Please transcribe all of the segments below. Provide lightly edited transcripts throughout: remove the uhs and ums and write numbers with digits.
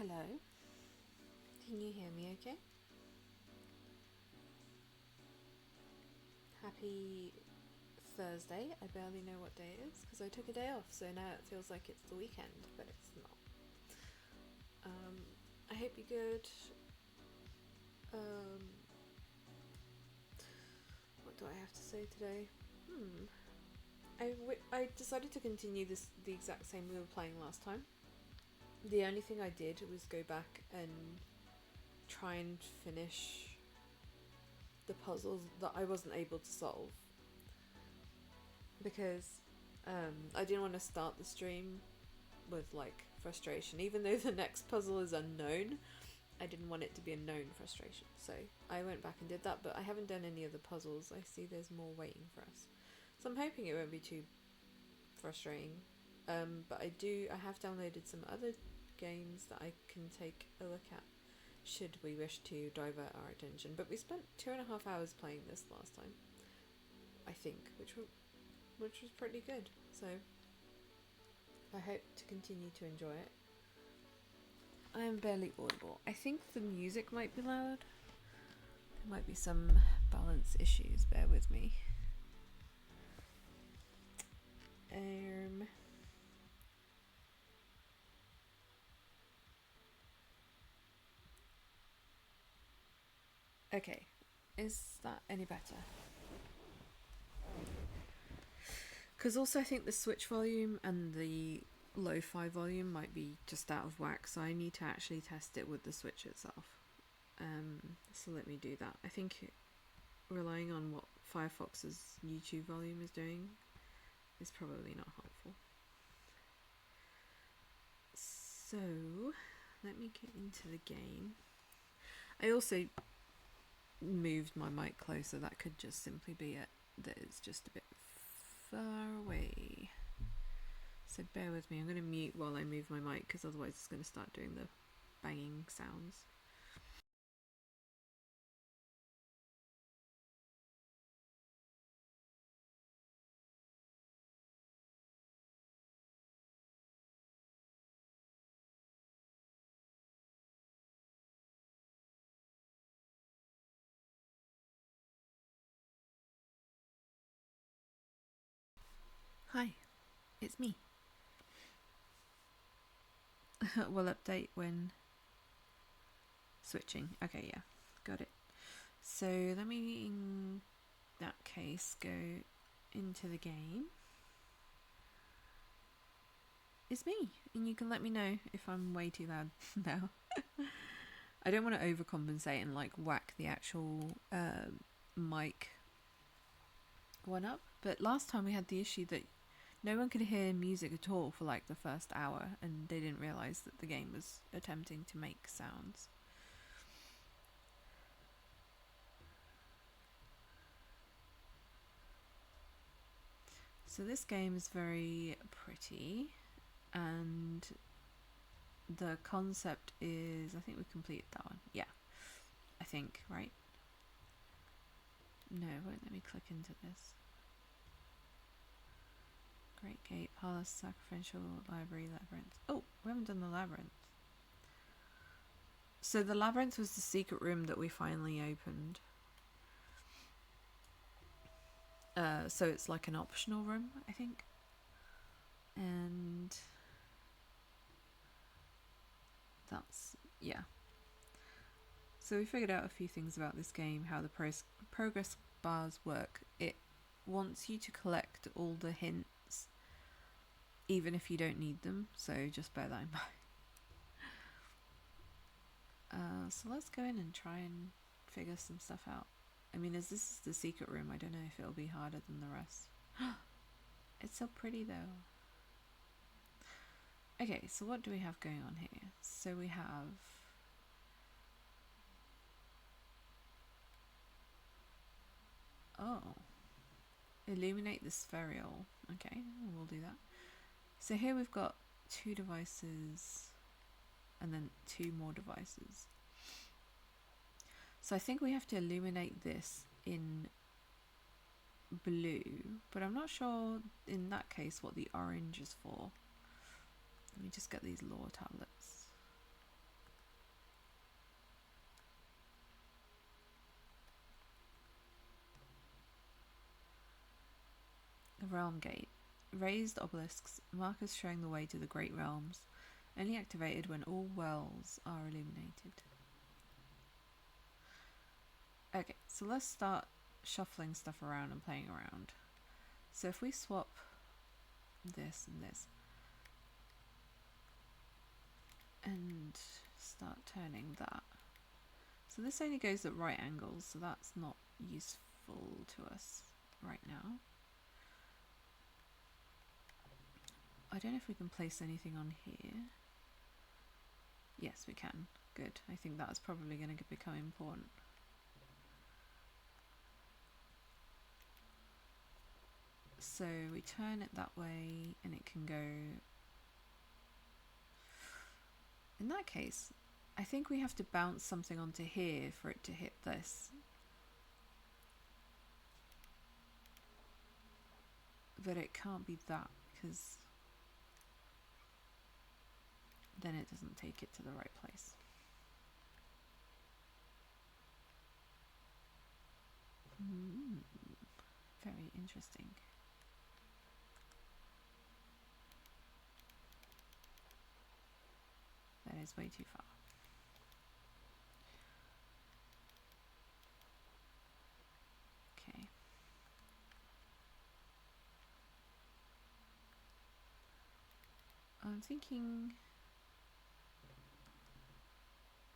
Hello. Can you hear me okay? Happy Thursday. I barely know what day it is because I took a day off, so now it feels like it's the weekend, but it's not. I hope you're good. Um, what do I have to say today? I decided to continue the exact same we were playing last time. The only thing I did was go back and try and finish the puzzles that I wasn't able to solve because I didn't want to start the stream with like frustration, even though the next puzzle is unknown. I didn't want it to be a known frustration, so I went back and did that, but I haven't done any of the puzzles. I see there's more waiting for us, so I'm hoping it won't be too frustrating. But I have downloaded some other games that I can take a look at should we wish to divert our attention. But we spent 2.5 hours playing this last time, I think, which was pretty good. So I hope to continue to enjoy it. I am barely audible. I think the music might be loud. There might be some balance issues. Bear with me. Okay. Is that any better? Because also I think the switch volume and the lo-fi volume might be just out of whack, so I need to actually test it with the switch itself. So let me do that. I think relying on what Firefox's YouTube volume is doing is probably not helpful. So let me get into the game. I also moved my mic closer. That could just simply be it, that it's just a bit far away. So bear with me. I'm going to mute while I move my mic because otherwise it's going to start doing the banging sounds. Hi, it's me. We'll update when switching. Okay, yeah, got it. So let me, in that case, go into the game. It's me, and you can let me know if I'm way too loud now. I don't want to overcompensate and like whack the actual mic one up, but last time we had the issue that no one could hear music at all for like the first hour, and they didn't realise that the game was attempting to make sounds. So this game is very pretty, and the concept is, I think we completed that one. Yeah, I think, right? No, it won't let me click into this. Great Gate, Palace, Sacrificial, Library, Labyrinth. Oh, we haven't done the Labyrinth. So the Labyrinth was the secret room that we finally opened. So it's like an optional room, I think. And that's, yeah. So we figured out a few things about this game, how the progress bars work. It wants you to collect all the hints, even if you don't need them, so just bear that in mind. So let's go in and try and figure some stuff out. I mean, as this is the secret room, I don't know if it'll be harder than the rest. It's so pretty though. Okay, so what do we have going on here? So we have... Oh. Illuminate the spheral. Okay, we'll do that. So here we've got 2 devices and then 2 more devices. So I think we have to illuminate this in blue, but I'm not sure in that case what the orange is for. Let me just get these lore tablets. Realm Gate. Raised obelisks, markers showing the way to the Great Realms. Only activated when all wells are illuminated. Okay, so let's start shuffling stuff around and playing around. So if we swap this and this and start turning that. So this only goes at right angles, so that's not useful to us right now. I don't know if we can place anything on here. Yes, we can. Good. I think that's probably going to become important. So we turn it that way and it can go... In that case, I think we have to bounce something onto here for it to hit this. But it can't be that, because then it doesn't take it to the right place. Very interesting. That is way too far. Okay. I'm thinking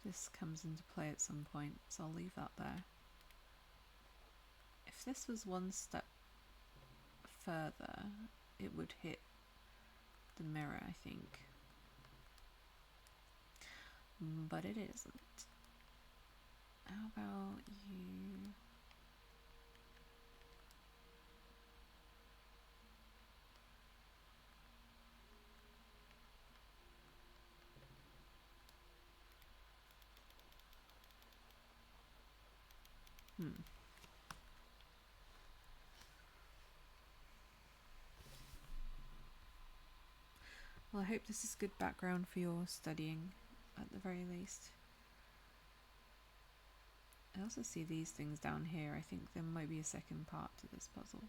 this comes into play at some point, so I'll leave that there. If this was one step further, it would hit the mirror, I think. But it isn't. How about you... Well, I hope this is good background for your studying, at the very least. I also see these things down here. I think there might be a second part to this puzzle.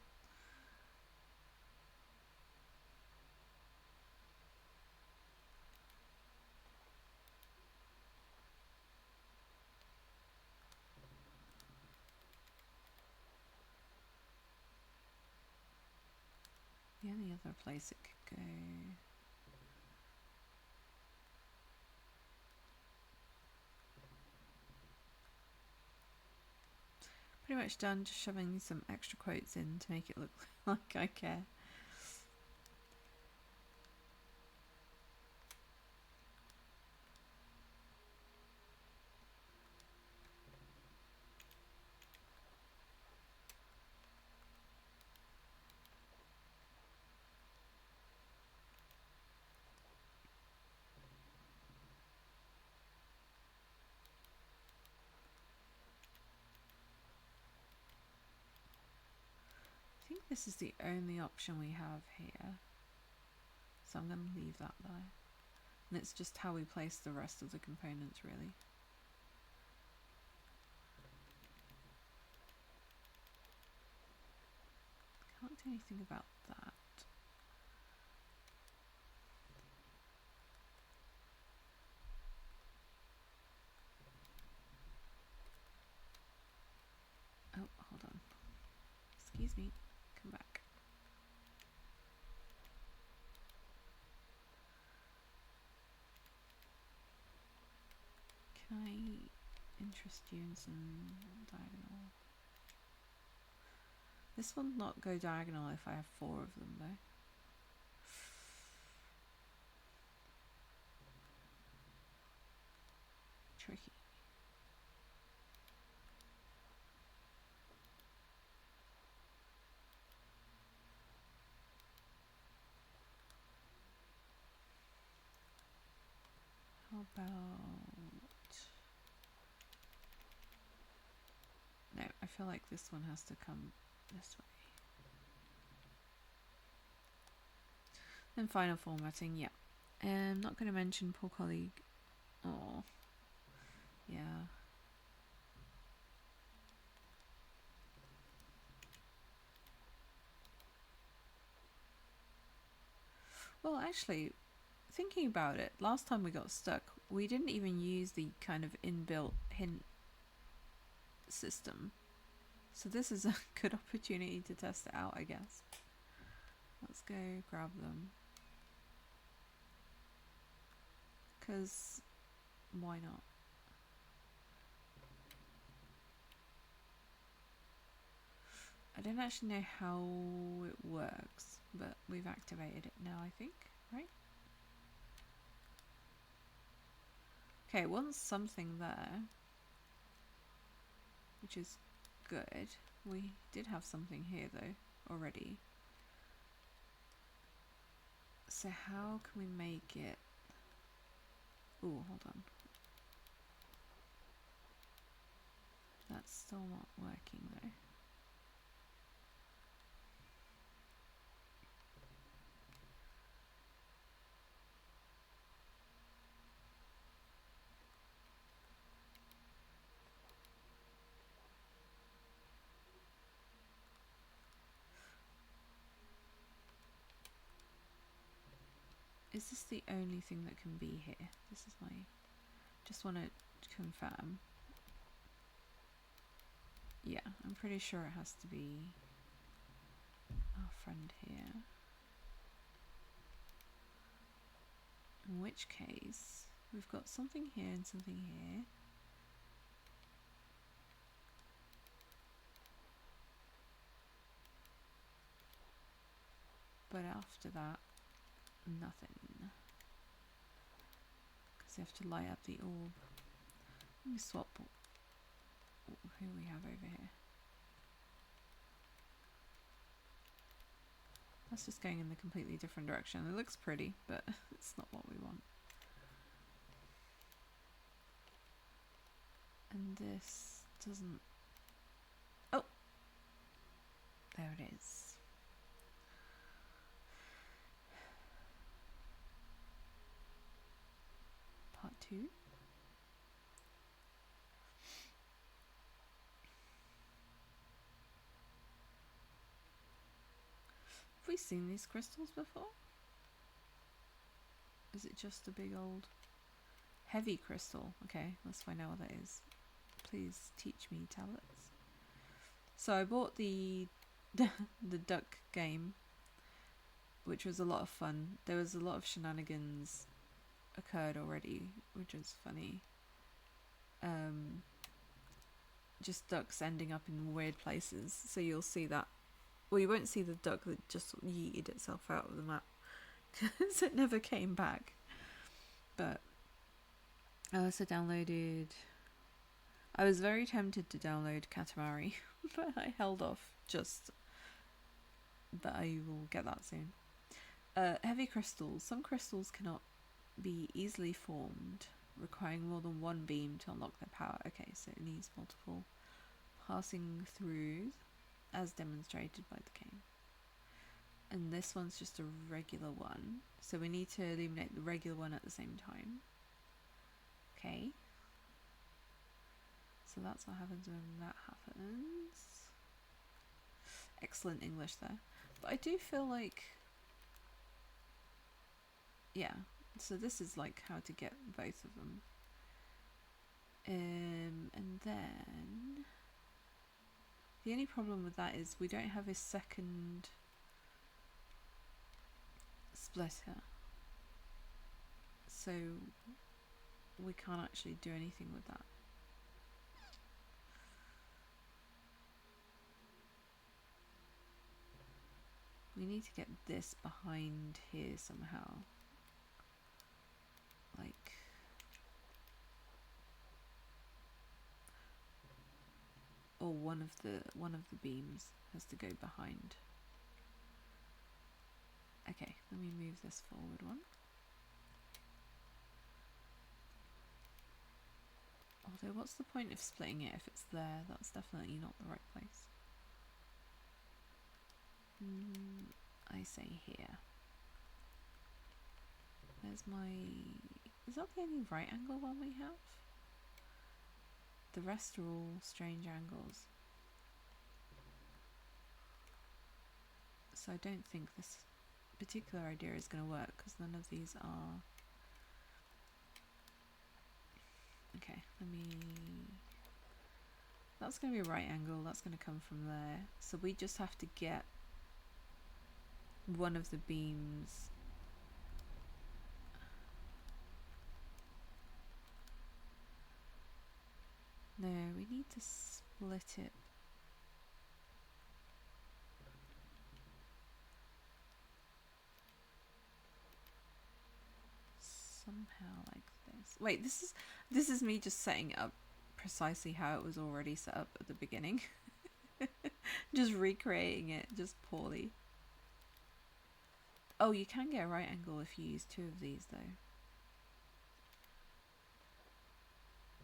The only other place it could go... Pretty much done, just shoving some extra quotes in to make it look like I care. I think this is the only option we have here, so I'm going to leave that there. And it's just how we place the rest of the components, really. Can't do anything about that. Oh, hold on. Excuse me. Come back. Can I interest you in some diagonal? This will not go diagonal if I have 4 of them, though. Tricky. How about... No, I feel like this one has to come this way. Then final formatting, yeah. I'm not going to mention poor colleague. Oh, yeah. Well, actually, thinking about it, last time we got stuck, we didn't even use the kind of inbuilt hint system. So this is a good opportunity to test it out, I guess. Let's go grab them. Because why not? I don't actually know how it works, but we've activated it now, I think, right? Okay, it wants something there, which is good. We did have something here, though, already. So how can we make it... Oh, hold on. That's still not working, though. Is this the only thing that can be here? This is my... Just want to confirm. Yeah, I'm pretty sure it has to be our friend here. In which case, we've got something here and something here. But after that, nothing. Because you have to light up the orb. Let me swap who we have over here. That's just going in the completely different direction. It looks pretty, but it's not what we want. And this doesn't... Oh! There it is. Part 2. Have we seen these crystals before? Is it just a big old heavy crystal? Okay, let's find out what that is. Please teach me, tablets. So I bought the the duck game, which was a lot of fun. There was a lot of shenanigans occurred already, which was funny. Just ducks ending up in weird places. So you'll see that. Well, you won't see the duck that just yeeted itself out of the map because it never came back. But I also downloaded... I was very tempted to download Katamari, but I held off just... But I will get that soon. Heavy crystals. Some crystals cannot be easily formed, requiring more than one beam to unlock their power. Okay, so it needs multiple passing through, as demonstrated by the game. And this one's just a regular one, so we need to illuminate the regular one at the same time. Okay. So that's what happens when that happens. Excellent English there. But I do feel like... Yeah, so this is like how to get both of them. And then... The only problem with that is we don't have a second splitter. So we can't actually do anything with that. We need to get this behind here somehow. Like... Or one of the beams has to go behind. Okay, let me move this forward one. Although, what's the point of splitting it if it's there? That's definitely not the right place. I say here. There's my... Is that the only right angle one we have? The rest are all strange angles. So I don't think this particular idea is going to work, because none of these are. Okay, let me. That's going to be a right angle. That's going to come from there. So we just have to get one of the beams. No, we need to split it. Somehow like this. Wait, this is me just setting it up precisely how it was already set up at the beginning. Just recreating it, just poorly. Oh, you can get a right angle if you use two of these though.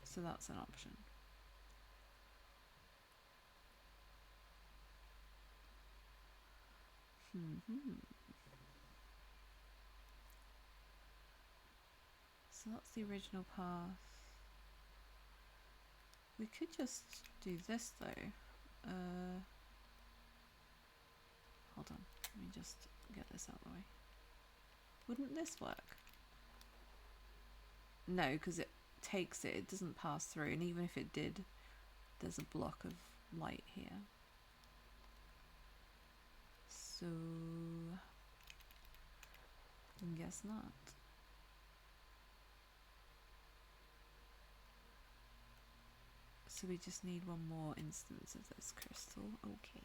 So that's an option. So that's the original path. We could just do this though. Hold on, let me just get this out of the way. Wouldn't this work? No, because it takes it, it doesn't pass through, and even if it did, there's a block of light here. So, I guess not. So we just need one more instance of this crystal. Okay.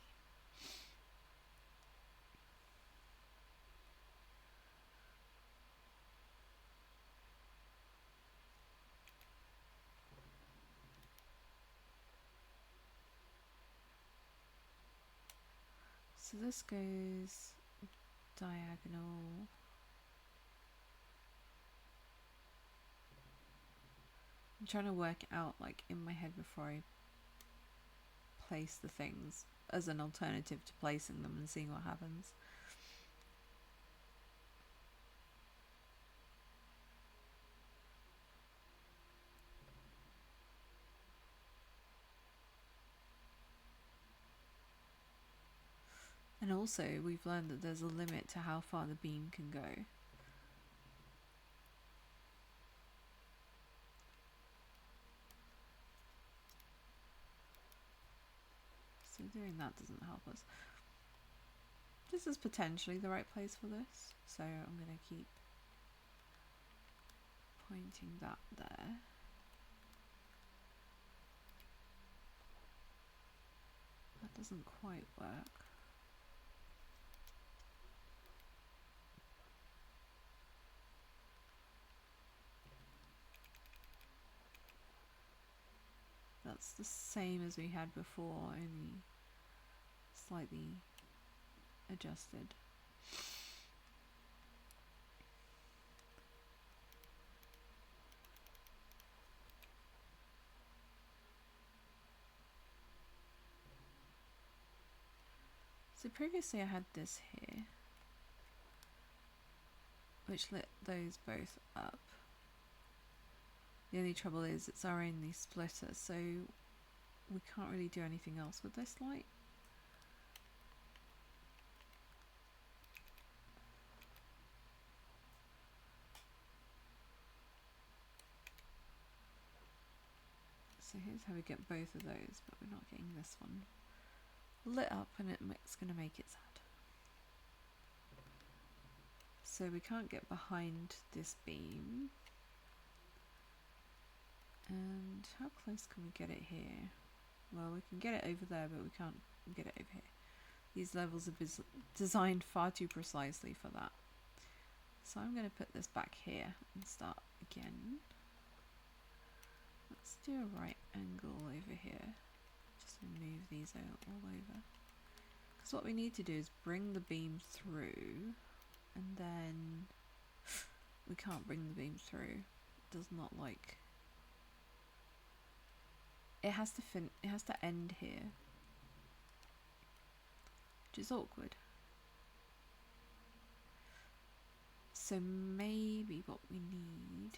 So this goes diagonal. I'm trying to work it out like in my head before I place the things as an alternative to placing them and seeing what happens. And also we've learned that there's a limit to how far the beam can go. So doing that doesn't help us. This is potentially the right place for this, so I'm going to keep pointing that there. That doesn't quite work. That's the same as we had before, only slightly adjusted. So previously I had this here, which lit those both up. The only trouble is it's our only splitter, so we can't really do anything else with this light. So here's how we get both of those, but we're not getting this one lit up, and it's going to make it sad. So we can't get behind this beam. And how close can we get it here? Well, we can get it over there, but we can't get it over here. These levels are designed far too precisely for that. So I'm going to put this back here and start again. Let's do a right angle over here. Just move these out all over. Because what we need to do is bring the beam through, and then we can't bring the beam through. It does not like. It has to end here, which is awkward. So maybe what we need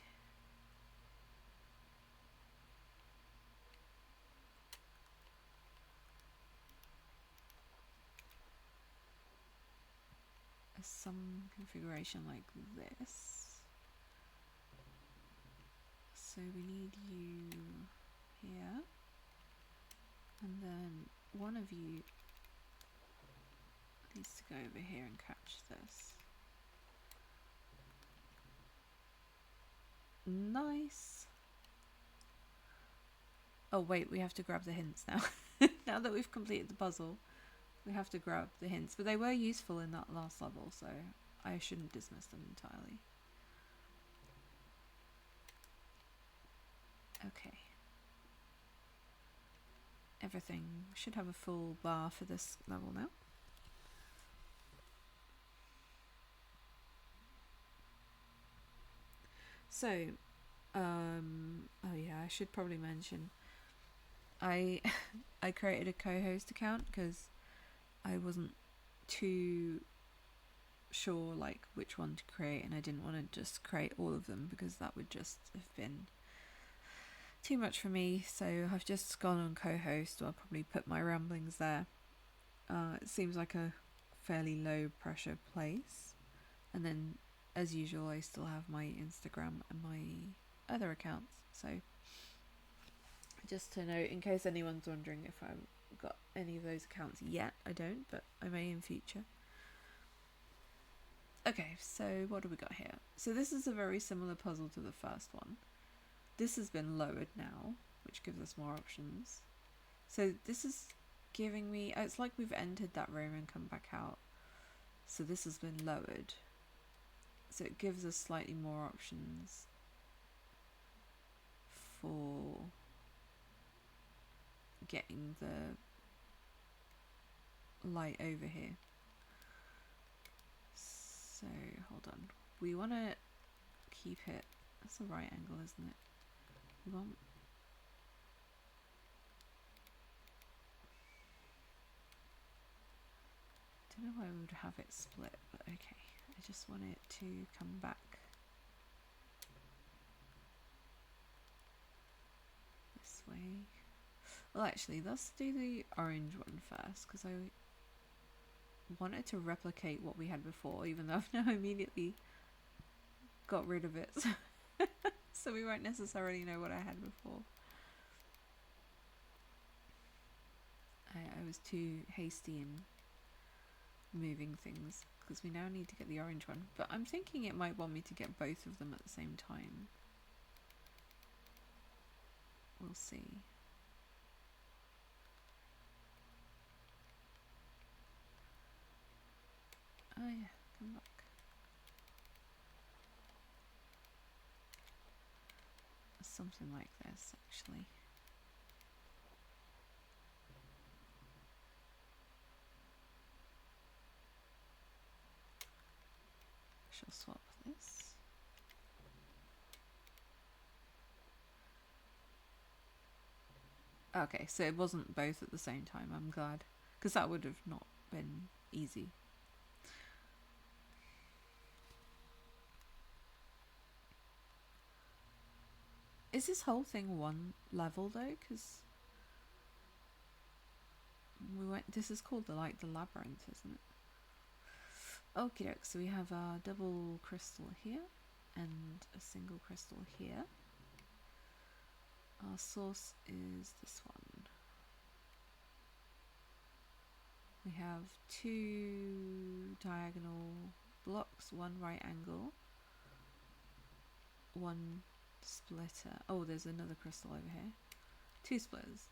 a some configuration like this. So we need you here, and then one of you needs to go over here and catch this. Nice. Oh wait, we have to grab the hints now. Now that we've completed the puzzle, we have to grab the hints. But they were useful in that last level, so I shouldn't dismiss them entirely. Okay. Everything should have a full bar for this level now. So, oh yeah, I should probably mention, I I created a co-host account because I wasn't too sure like which one to create, and I didn't want to just create all of them because that would just have been too much for me. So I've just gone on co-host. I'll probably put my ramblings there. It seems like a fairly low pressure place, and then as usual I still have my Instagram and my other accounts. So just to note, in case anyone's wondering if I've got any of those accounts yet, I don't, but I may in future. Okay, so what do we got here? So this is a very similar puzzle to the first one. This has been lowered now, which gives us more options. So this is giving me, it's like we've entered that room and come back out. So this has been lowered. So it gives us slightly more options for getting the light over here. So hold on, we want to keep it, that's a right angle, isn't it? We want, don't know why we would have it split, but okay, I just want it to come back this way. Well, actually, let's do the orange one first, because I wanted to replicate what we had before, even though I've now immediately got rid of it. So we won't necessarily know what I had before. I was too hasty in moving things, because we now need to get the orange one. But I'm thinking it might want me to get both of them at the same time. We'll see. Oh yeah, come back. Something like this, actually. Shall swap this. Okay, so it wasn't both at the same time, I'm glad. Because that would have not been easy. Is this whole thing one level though? Because we went. This is called the labyrinth, isn't it? Okie doke. So we have a double crystal here and a single crystal here. Our source is this one. We have two diagonal blocks, one right angle, one splitter. Oh, there's another crystal over here. Two splitters.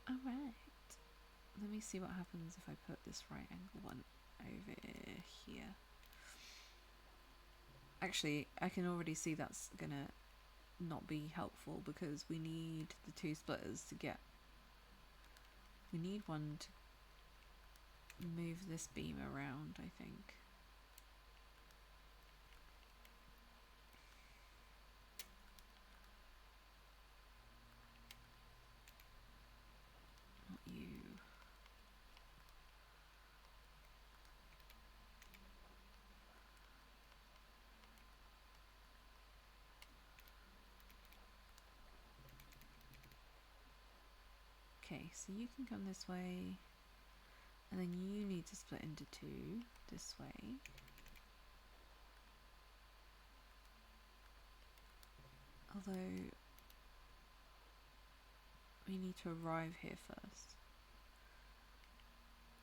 Alright. Let me see what happens if I put this right angle one over here. Actually, I can already see that's gonna not be helpful because we need the two splitters to get. We need one to move this beam around, I think. Not you. Okay, so you can come this way. And then you need to split into two this way. Although we need to arrive here first.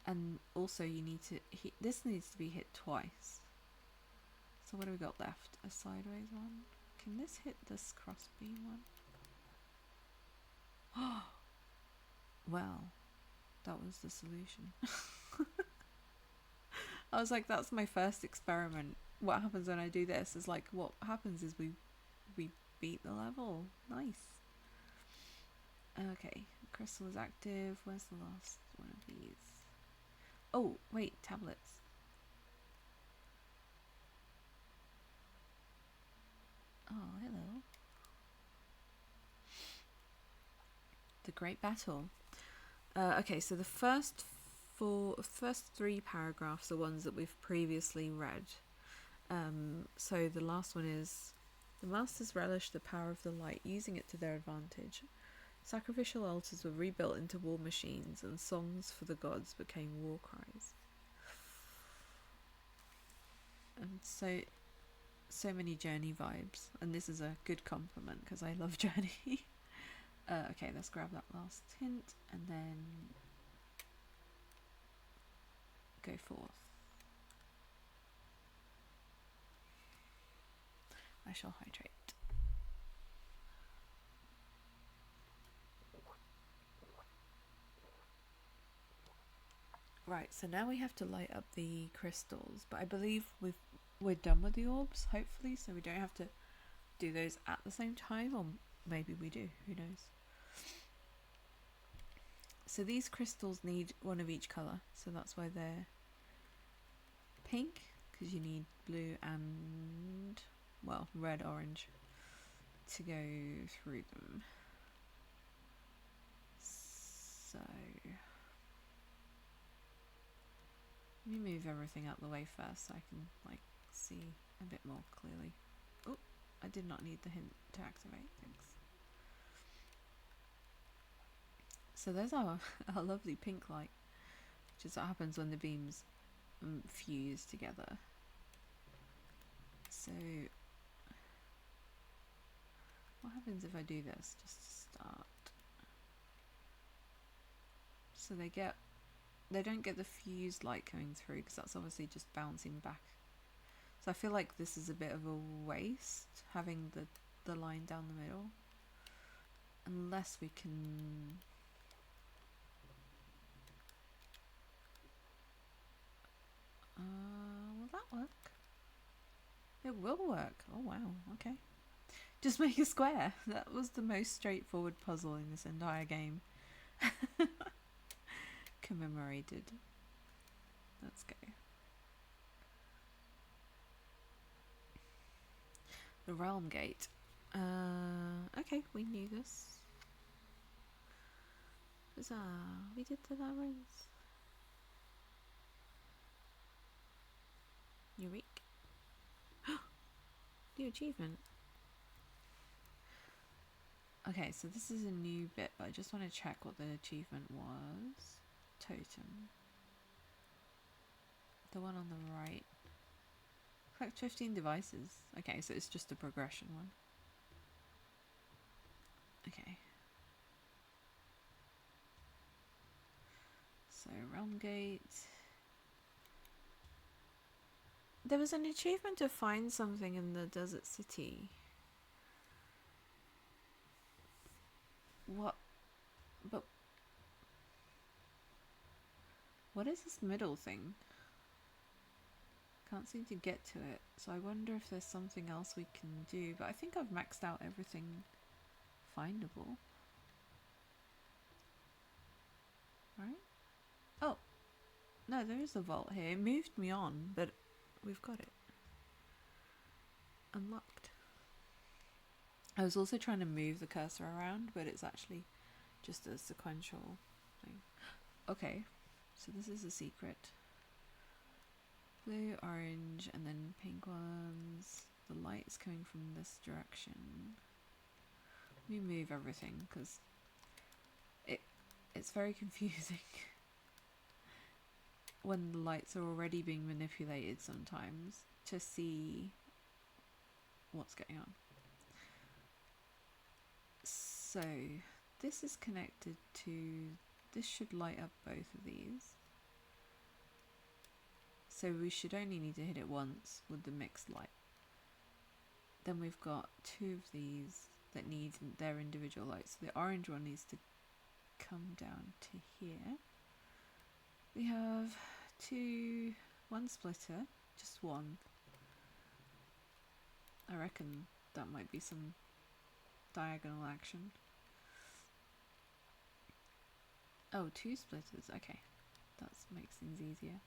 And also you need to hit, this needs to be hit twice. So what do we got left? A sideways one. Can this hit this crossbeam one? Oh, well, that was the solution. I was like, that's my first experiment. What happens when I do this is like, what happens is we beat the level. Nice. Okay, crystal is active. Where's the last one of these? Oh, wait, tablets. Oh, hello. The Great Battle. Okay, so the first three paragraphs are ones that we've previously read. So the last one is, the masters relished the power of the light, using it to their advantage. Sacrificial altars were rebuilt into war machines, and songs for the gods became war cries. And so many Journey vibes, and this is a good compliment because I love Journey. Okay, let's grab that last hint and then go forth. I shall hydrate. Right, so now we have to light up the crystals, but I believe we're done with the orbs, hopefully, so we don't have to do those at the same time, or maybe we do, who knows. So these crystals need one of each colour, so that's why they're pink, because you need blue and, well, red, orange to go through them. So let me move everything out the way first so I can like see a bit more clearly. Oh, I did not need the hint to activate. Thanks. So there's our lovely pink light, which is what happens when the beams fuse together. So what happens if I do this just to start? So they don't get the fused light coming through because that's obviously just bouncing back. So I feel like this is a bit of a waste, having the line down the middle. Unless we can... will that work? It will work. Oh wow, okay. Just make a square. That was the most straightforward puzzle in this entire game. Commemorated. Let's go. The Realm Gate. Okay, we knew this. Huzzah, we did the labyrinth. Eureka. New achievement. Okay, so this is a new bit, but I just want to check what the achievement was. Totem. The one on the right. Collect 15 devices. Okay, so it's just a progression one. Okay. So, Realm Gate. There was an achievement to find something in the desert city. What? But what is this middle thing? Can't seem to get to it, so I wonder if there's something else we can do, but I think I've maxed out everything findable. Right? Oh! No, there is a vault here. It moved me on, but we've got it. Unlocked. I was also trying to move the cursor around, but it's actually just a sequential thing. Okay, so this is a secret. Blue, orange, and then pink ones. The light's coming from this direction. Let me move everything because it's very confusing. when the lights are already being manipulated sometimes to see what's going on. So this is connected to, this should light up both of these. So we should only need to hit it once with the mixed light. Then we've got two of these that need their individual lights. So the orange one needs to come down to here. We have one splitter, just one. I reckon that might be some diagonal action. Oh, two splitters, okay. That makes things easier.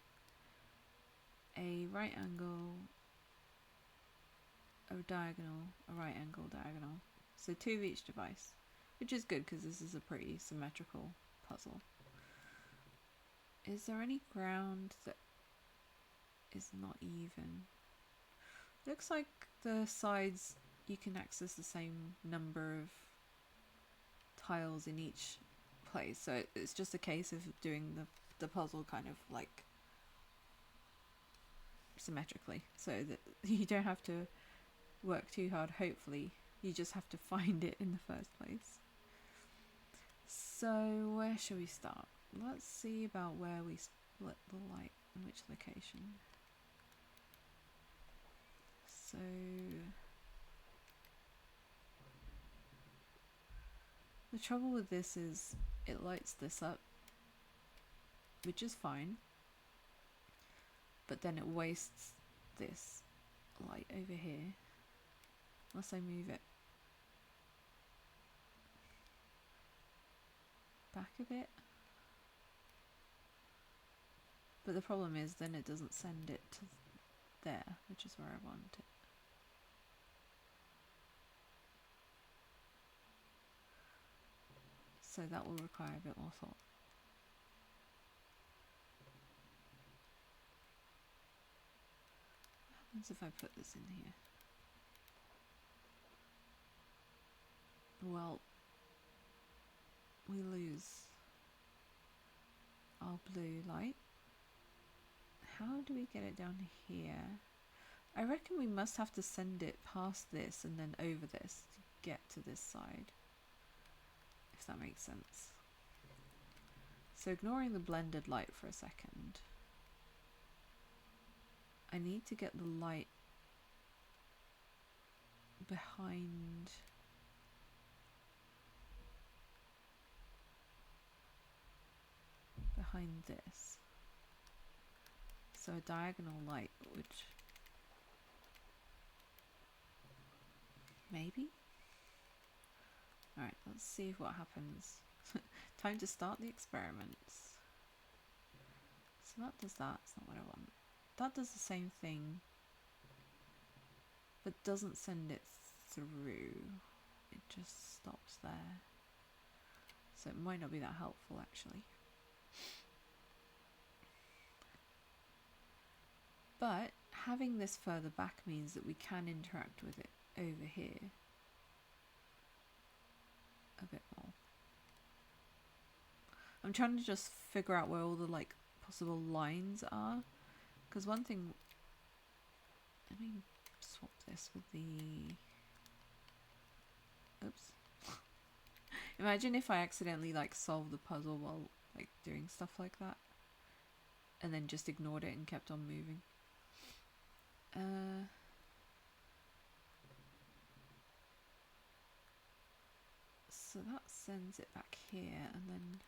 A right angle, a diagonal, a right angle, diagonal. So two of each device, which is good because this is a pretty symmetrical puzzle. Is there any ground that is not even? Looks like the sides, you can access the same number of tiles in each place, so it's just a case of doing the puzzle kind of like symmetrically, so that you don't have to work too hard. Hopefully you just have to find it in the first place. So where shall we start? Let's see about where we split the light, in which location. So the trouble with this is it lights this up, which is fine, but then it wastes this light over here unless I move it back a bit. But the problem is then it doesn't send it to there, which is where I want it. So that will require a bit more thought. What happens if I put this in here? Well, we lose our blue light. How do we get it down here? I reckon we must have to send it past this and then over this to get to this side, if that makes sense. So ignoring the blended light for a second, I need to get the light behind this. So a diagonal light would maybe? Alright, let's see what happens. Time to start the experiments. So that does that, it's not what I want. That does the same thing, but doesn't send it through. It just stops there. So it might not be that helpful actually. But having this further back means that we can interact with it over here a bit more. I'm trying to just figure out where all the like possible lines are, because one thing, let me swap this with the, oops. Imagine if I accidentally like solved the puzzle while like doing stuff like that and then just ignored it and kept on moving. So that sends it back here, and then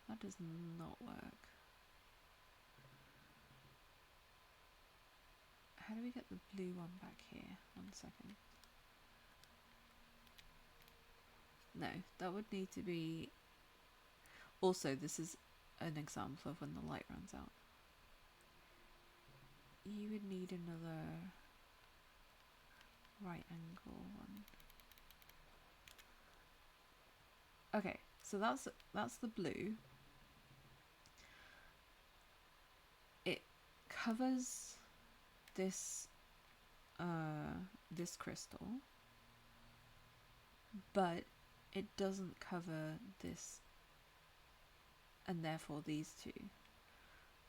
that does not work. How do we get the blue one back here? 1 second. No, that would need to be... Also, this is an example of when the light runs out. You would need another right angle one. Okay, so that's the blue. It covers this this crystal, but it doesn't cover this and therefore these two.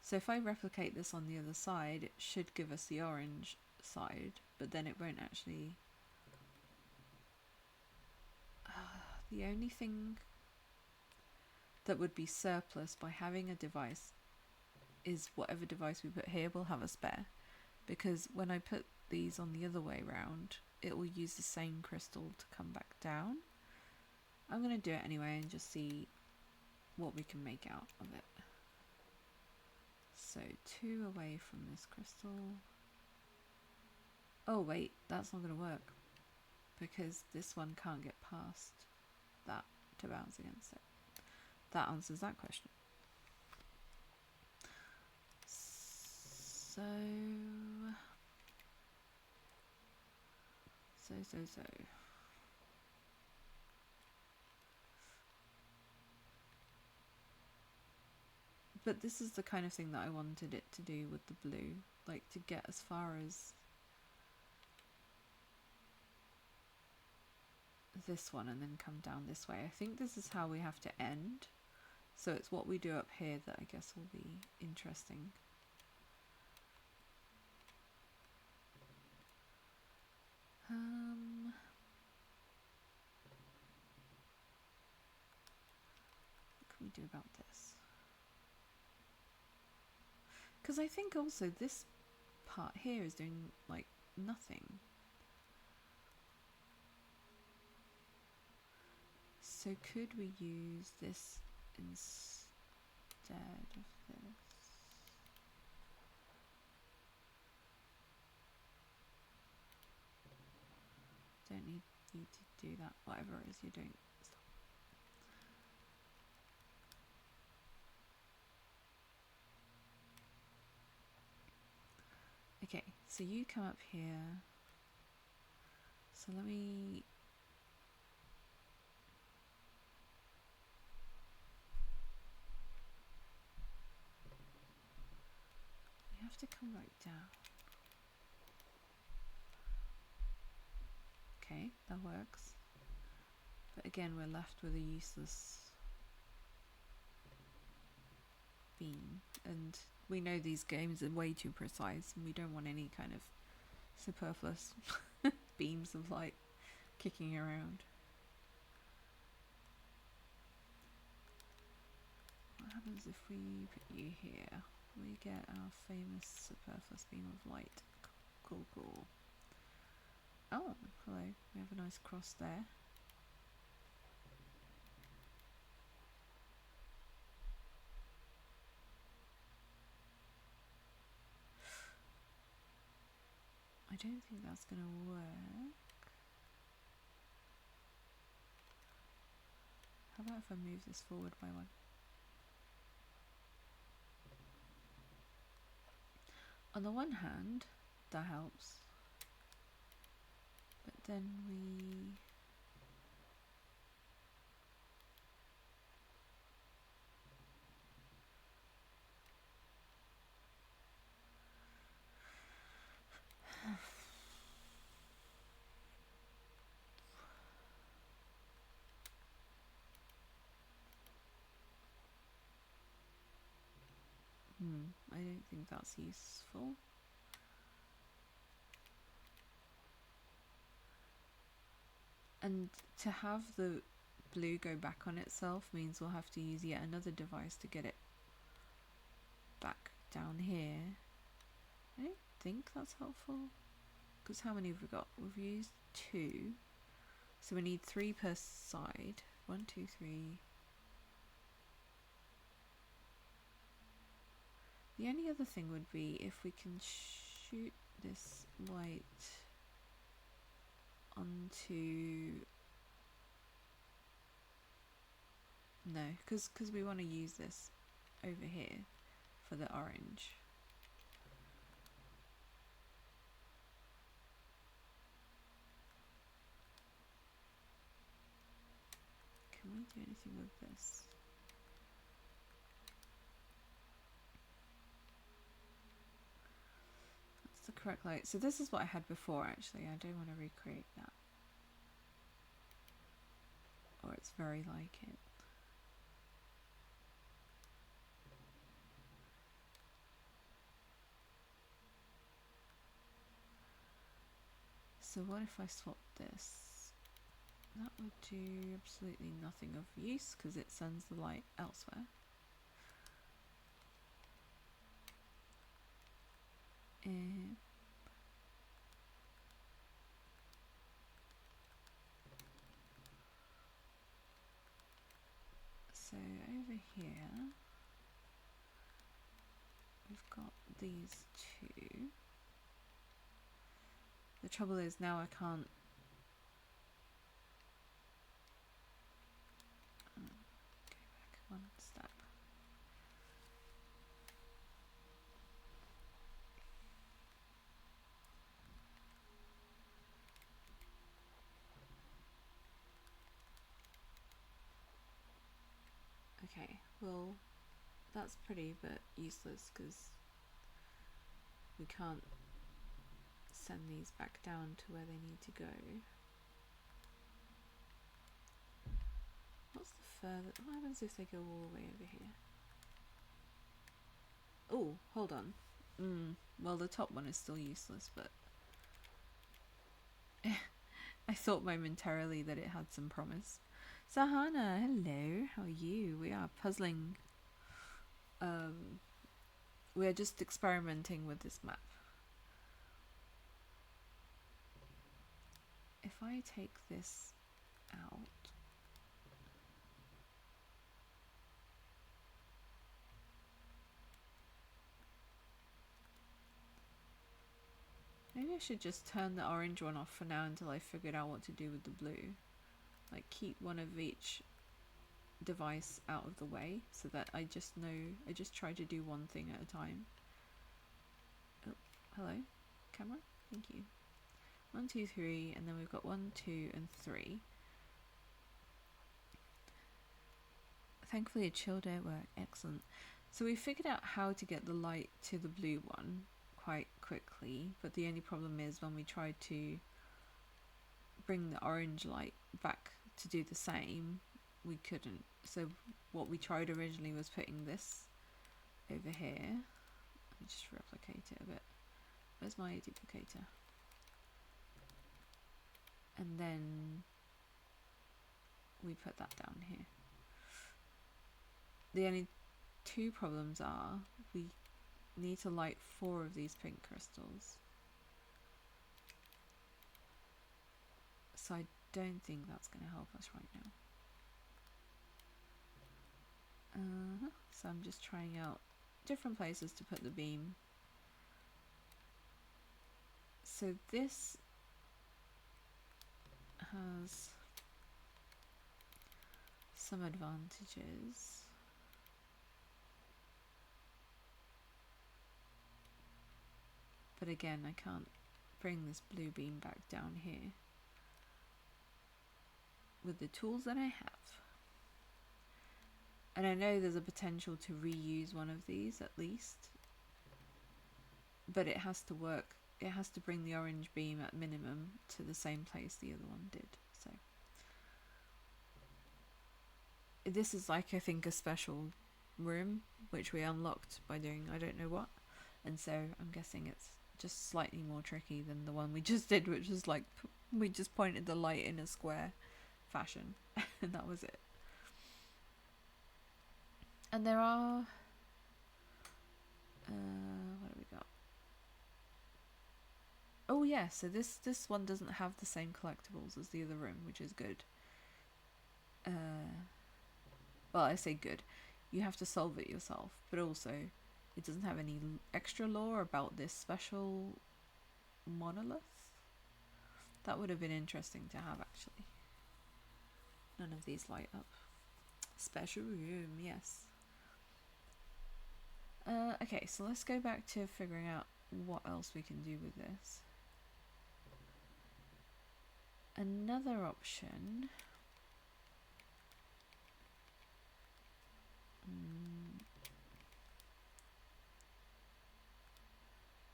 So if I replicate this on the other side, it should give us the orange side, but then it won't actually... the only thing that would be surplus by having a device is whatever device we put here will have a spare, because when I put these on the other way round, it will use the same crystal to come back down. I'm going to do it anyway and just see what we can make out of it. So 2 away from this crystal. Oh wait, that's not going to work, because this one can't get past that to bounce against it. That answers that question. So but this is the kind of thing that I wanted it to do with the blue, like to get as far as this one and then come down this way. I think this is how we have to end, so it's what we do up here that I guess will be interesting. What can we do about this? Because I think also this part here is doing like nothing. So could we use this instead of this? Don't need you to do that, whatever it is you're doing. Stop. Okay, so you come up here. So let me... You have to come right down. Okay, that works. But again, we're left with a useless beam. And we know these games are way too precise, and we don't want any kind of superfluous beams of light kicking around. What happens if we put you here? We get our famous superfluous beam of light. Cool, cool. Oh, hello. We have a nice cross there. I don't think that's going to work. How about if I move this forward by 1? On the one hand, that helps. But then we... I don't think that's useful. And to have the blue go back on itself means we'll have to use yet another device to get it back down here. I don't think that's helpful, because how many have we got? We've used 2, so we need 3 per side. 1, 2, 3. The only other thing would be if we can shoot this white onto... No, because we want to use this over here for the orange. Can we do anything with this? That's the correct light. So this is what I had before, actually. I don't want to recreate that. Or it's very like it. So what if I swap this? That would do absolutely nothing of use because it sends the light elsewhere. So over here we've got these two. The trouble is now I can't go back one step. Okay, well that's pretty but useless because we can't send these back down to where they need to go. What's the further? What happens if they go all the way over here? Oh, hold on. Well, the top one is still useless, but I thought momentarily that it had some promise. Sahana, hello. How are you? We are puzzling. We are just experimenting with this map. If I take this out, maybe I should just turn the orange one off for now until I figured out what to do with the blue. Like keep one of each device out of the way so that I just try to do one thing at a time. Oh, hello, camera. Thank you. 1, 2, 3, and then we've got 1, 2, and 3. Thankfully a chill day at work. Excellent. So we figured out how to get the light to the blue one quite quickly, but the only problem is when we tried to bring the orange light back to do the same, we couldn't. So what we tried originally was putting this over here. Let me just replicate it a bit. Where's my duplicator? And then we put that down here. The only two problems are we need to light 4 of these pink crystals. So I don't think that's going to help us right now. So I'm just trying out different places to put the beam. So this has some advantages. But again, I can't bring this blue beam back down here with the tools that I have. And I know there's a potential to reuse one of these at least, but it has to work. It has to bring the orange beam at minimum to the same place the other one did. So this is like, I think, a special room which we unlocked by doing I don't know what, and so I'm guessing it's just slightly more tricky than the one we just did, which was like we just pointed the light in a square fashion and that was it. And there are what have we got? Oh yeah, so this one doesn't have the same collectibles as the other room, which is good. Well, I say good. You have to solve it yourself, but also it doesn't have any extra lore about this special monolith. That would have been interesting to have, actually. None of these light up. Special room, yes. Okay, so let's go back to figuring out what else we can do with this. Another option.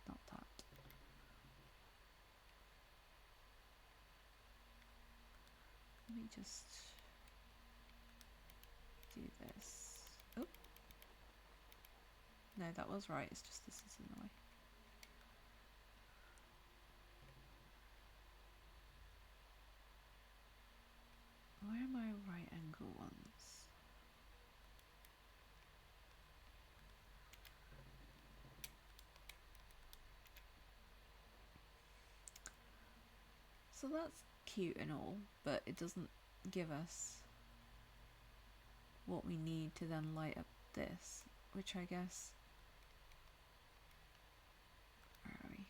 Not that. Let me just do this. Oh. No, that was right. It's just this is in the way. Where are my right angle ones? So that's cute and all, but it doesn't give us what we need to then light up this, which I guess... Where are we?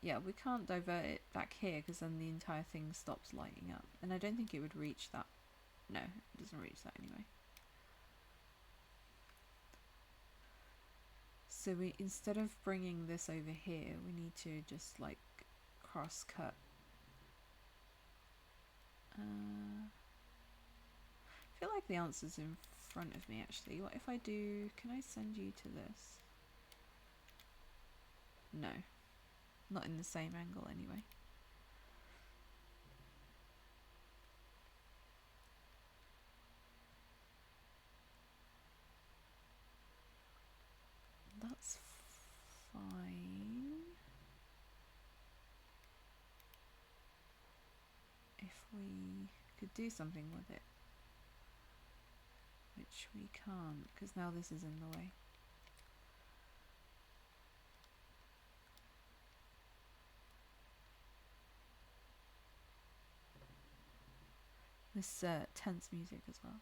Yeah, we can't divert it back here because then the entire thing stops lighting up. And I don't think it would reach that. No, it doesn't reach that anyway. So we, instead of bringing this over here, we need to just like cross cut. I feel like the answer's in front of me actually. What if I do, can I send you to this? No, not in the same angle anyway. That's fine. If we could do something with it. Which we can't, because now this is in the way. This tense music as well.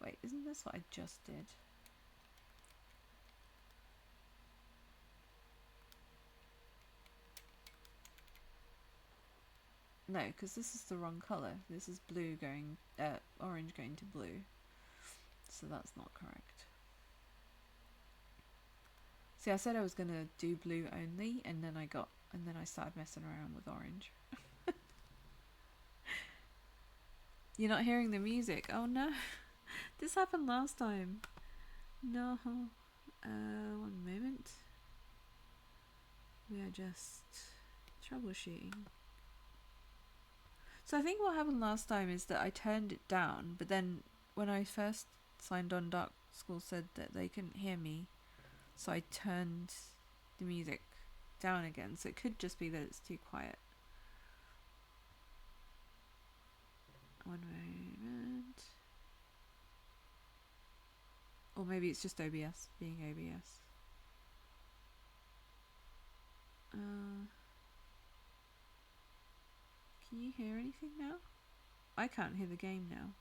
Wait, isn't this what I just did? No, because this is the wrong colour. This is blue going, orange going to blue. So that's not correct. See, I said I was gonna do blue only, and then I started messing around with orange. You're not hearing the music. Oh no. This happened last time. No. One moment. We are just troubleshooting. So I think what happened last time is that I turned it down, but then when I first signed on, Dark School said that they couldn't hear me, so I turned the music down again. So it could just be that it's too quiet. One moment. Or maybe it's just OBS being OBS. Can you hear anything now? I can't hear the game now.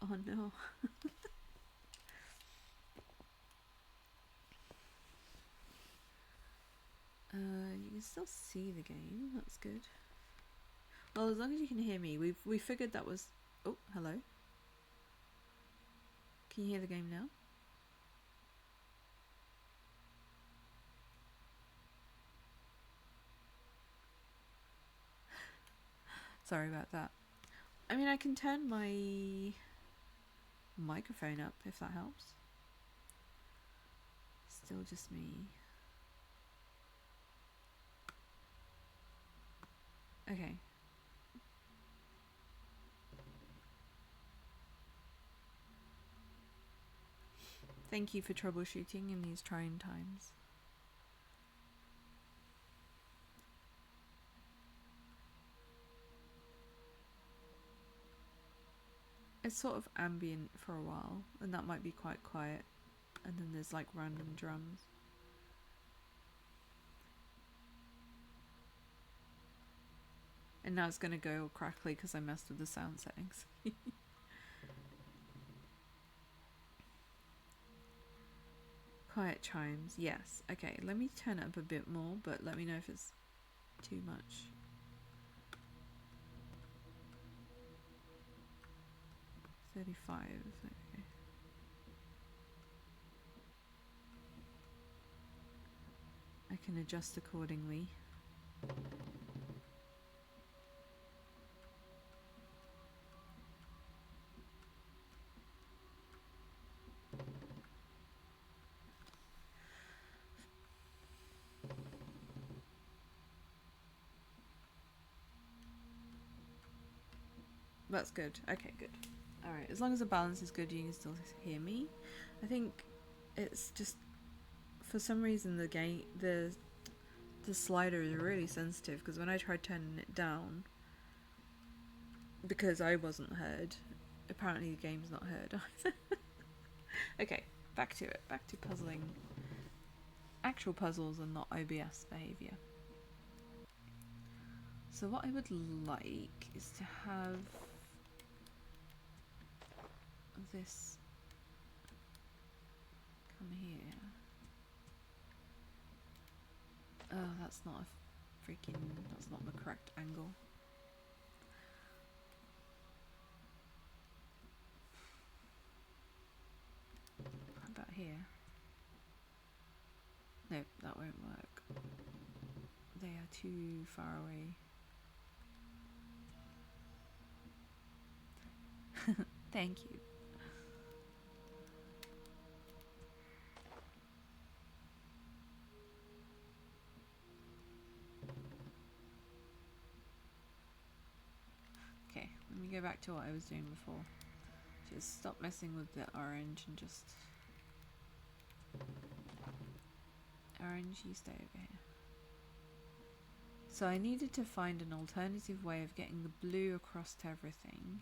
Oh no. You can still see the game. That's good. Well, as long as you can hear me, we figured that was. Oh, hello. Can you hear the game now? Sorry about that. I mean, I can turn my microphone up if that helps. Still just me. Okay. Thank you for troubleshooting in these trying times. It's sort of ambient for a while, and that might be quite quiet. And then there's like random drums. And now it's gonna go all crackly because I messed with the sound settings. Quiet chimes, yes. Okay, let me turn it up a bit more, but let me know if it's too much. $35, okay. I can adjust accordingly. That's good. Okay, good. Alright, as long as the balance is good, you can still hear me. I think it's just, for some reason, the slider is really sensitive, because when I tried turning it down, because I wasn't heard, apparently the game's not heard either. Okay, back to it. Back to puzzling. Actual puzzles and not OBS behaviour. So what I would like is to have this come here. Oh, that's not that's not the correct angle. How about here? No, that won't work. They are too far away. Thank you. Okay, let me go back to what I was doing before. Just stop messing with the orange and just... Orange, you stay over here. So I needed to find an alternative way of getting the blue across to everything.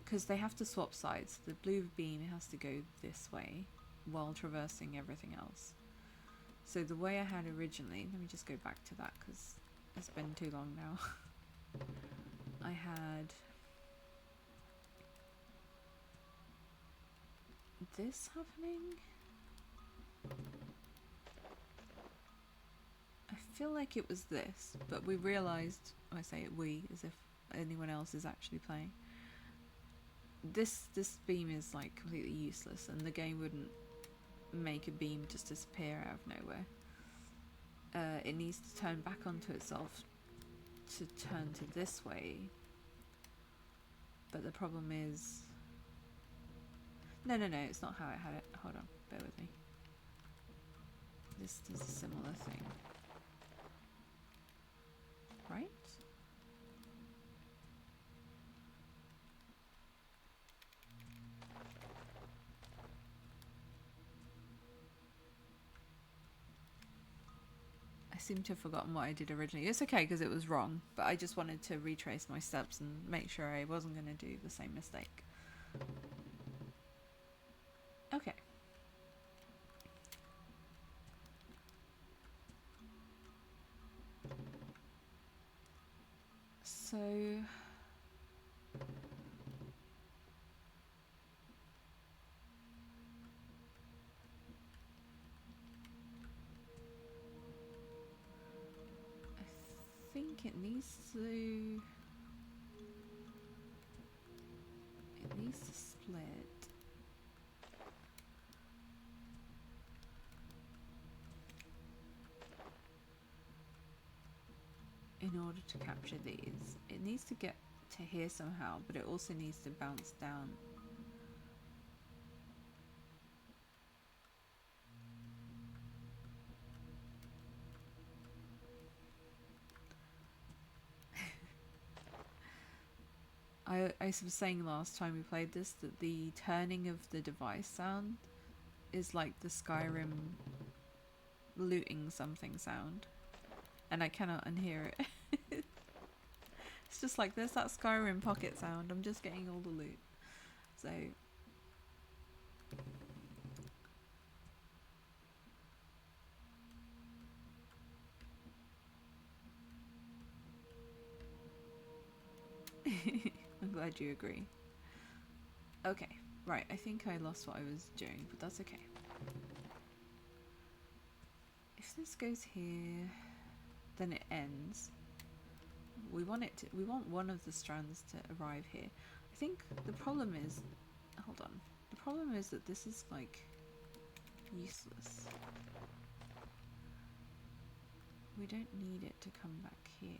Because they have to swap sides. The blue beam has to go this way while traversing everything else. So the way I had originally, let me just go back to that because it's been too long now. I had this happening. I feel like it was this, but we realised, I say it we, as if anyone else is actually playing. This beam is like completely useless, and the game wouldn't make a beam just disappear out of nowhere. It needs to turn back onto itself to turn to this way. But the problem is... No, it's not how I had it. Hold on, bear with me. This does a similar thing. Right? I seem to have forgotten what I did originally. It's okay because it was wrong, but I just wanted to retrace my steps and make sure I wasn't going to do the same mistake. Okay. So... I think it needs to split. In order to capture these, it needs to get to here somehow, but it also needs to bounce down. I was saying last time we played this that the turning of the device sound is like the Skyrim looting something sound, and I cannot unhear it. It's just like there's that Skyrim pocket sound. I'm just getting all the loot. So I'm glad you agree. Okay, right, I think I lost what I was doing, but that's okay. If this goes here, then it ends. We want one of the strands to arrive here. I think the problem is, hold on. The problem is that this is like useless. We don't need it to come back here.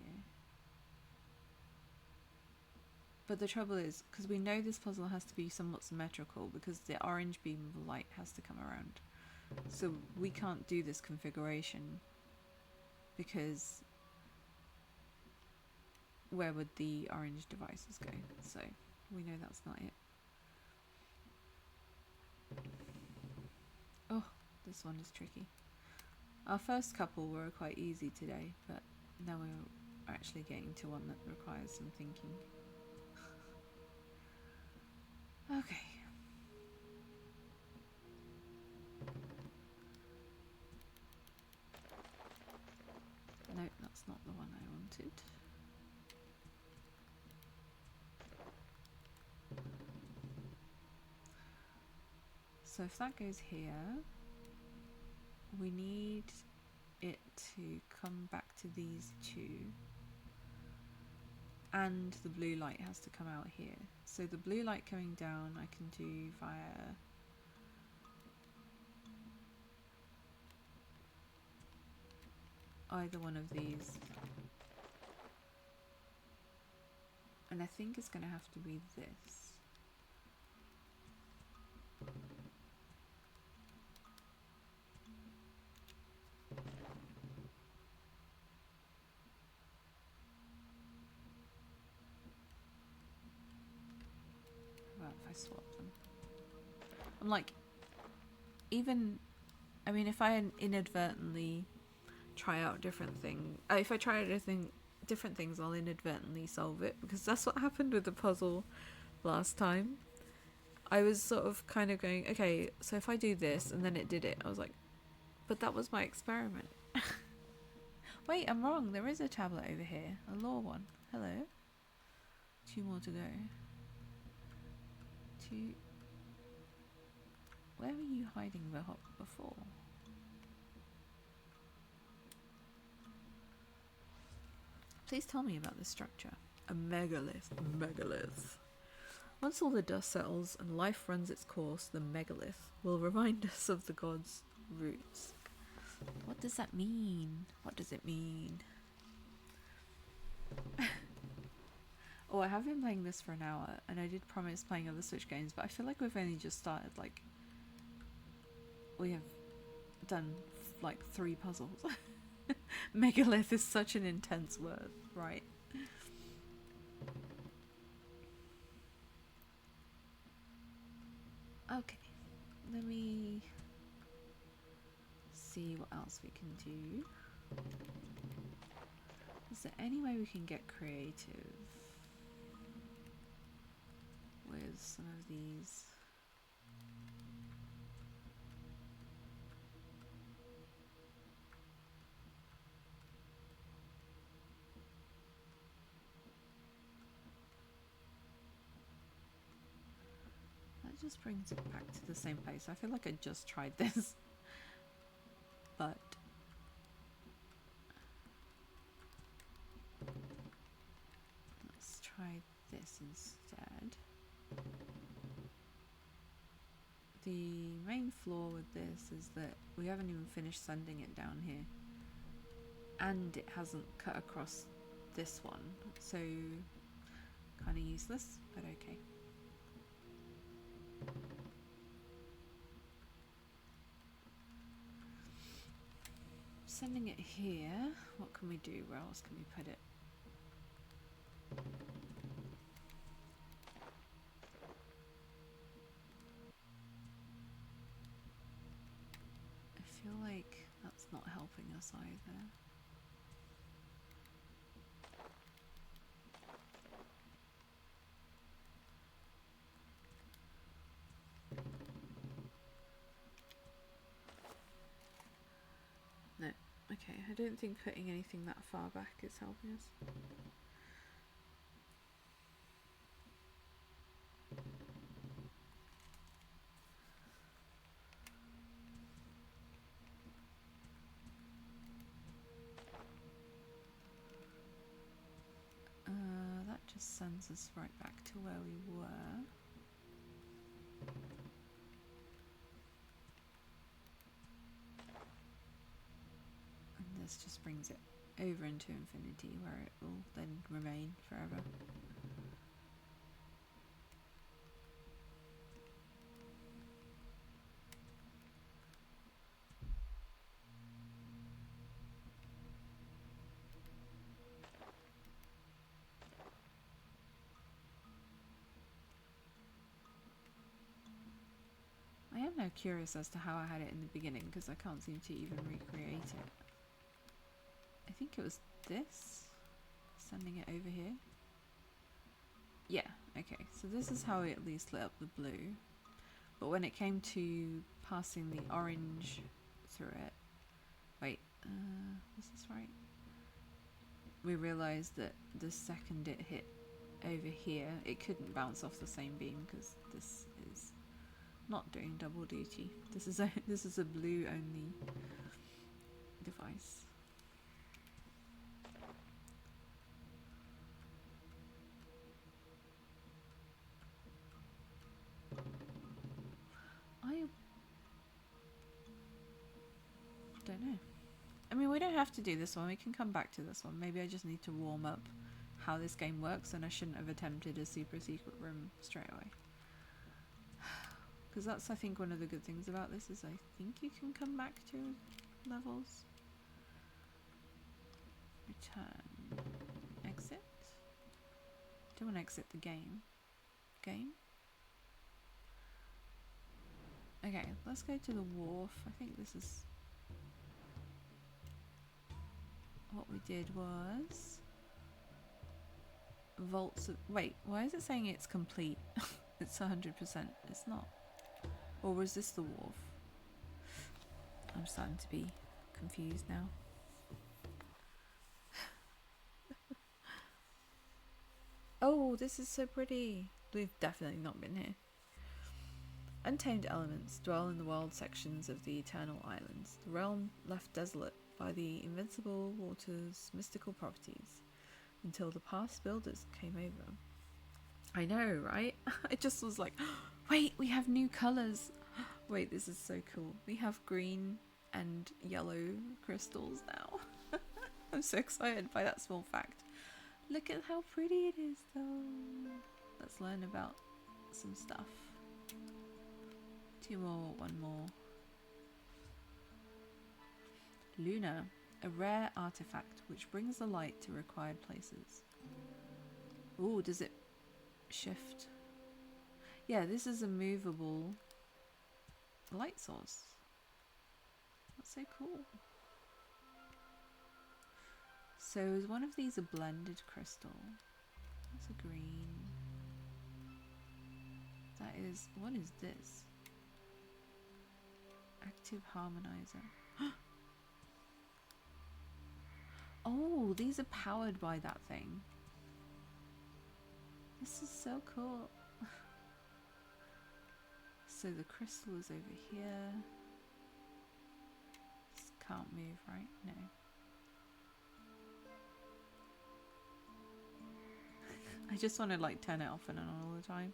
But the trouble is, because we know this puzzle has to be somewhat symmetrical because the orange beam of light has to come around. So we can't do this configuration because where would the orange devices go? So we know that's not it. Oh, this one is tricky. Our first couple were quite easy today, but now we're actually getting to one that requires some thinking. Okay. No, that's not the one I wanted. So if that goes here, we need it to come back to these two, and the blue light has to come out here. So the blue light coming down I can do via either one of these, and I think it's going to have to be this. How about if I swap them? I'm like, even, I mean, if I inadvertently try out different things, if I try out different things, I'll inadvertently solve it, because that's what happened with the puzzle last time. I was sort of kind of going, okay, so if I do this, and then it did it, I was like, but that was my experiment. Wait, I'm wrong. There is a tablet over here. A law one. Hello. 2 more to go. 2. Where were you hiding the hop before? Please tell me about this structure. A megalith. Megalith. Once all the dust settles and life runs its course, the megalith will remind us of the gods' roots. What does that mean? What does it mean? Oh, I have been playing this for an hour, and I did promise playing other Switch games, but I feel like we've only just started. Like, we have done like 3 puzzles. Megalith is such an intense word, right? Okay, let me see what else we can do. Is there any way we can get creative with some of these? That just brings it back to the same place. I feel like I just tried this, but let's try this instead. The main flaw with this is that we haven't even finished sanding it down here, and it hasn't cut across this one, so kind of useless, but okay. Sending it here, what can we do? Where else can we put it? I feel like that's not helping us either. No, okay, I don't think putting anything that far back is helping us. That just sends us right back to where we were. And this just brings it over into infinity, where it will then remain forever. I'm now curious as to how I had it in the beginning because I can't seem to even recreate it. I think it was this. Sending it over here. Yeah, okay. So this is how it at least lit up the blue. But when it came to passing the orange through it... Wait, is this right? We realised that the second it hit over here, it couldn't bounce off the same beam because this is not doing double duty. This is a blue only device. I don't know. I mean, we don't have to do this one. We can come back to this one. Maybe I just need to warm up how this game works, and I shouldn't have attempted a super secret room straight away. Because that's, I think, one of the good things about this is I think you can come back to levels. Return. Exit. Don't want to exit the game. Game? Okay, let's go to the wharf. I think this is... What we did was... Vaults of... Wait, why is it saying it's complete? It's 100%. It's not. Or was this the wharf? I'm starting to be confused now. Oh, this is so pretty. We've definitely not been here. Untamed elements dwell in the wild sections of the Eternal Islands, the realm left desolate by the invincible water's mystical properties, until the past builders came over. I know, right? I just was like, wait, we have new colours. Wait, this is so cool. We have green and yellow crystals now. I'm so excited by that small fact. Look at how pretty it is though. Let's learn about some stuff. 2 more, 1 more. Luna, a rare artifact which brings the light to required places. Ooh, does it shift? Yeah, this is a movable light source. That's so cool. So is one of these a blended crystal? That's a green. That is, what is this? Active harmonizer. Oh, these are powered by that thing. This is so cool. So the crystal is over here. This can't move, right? No. I just want to like turn it off and on all the time.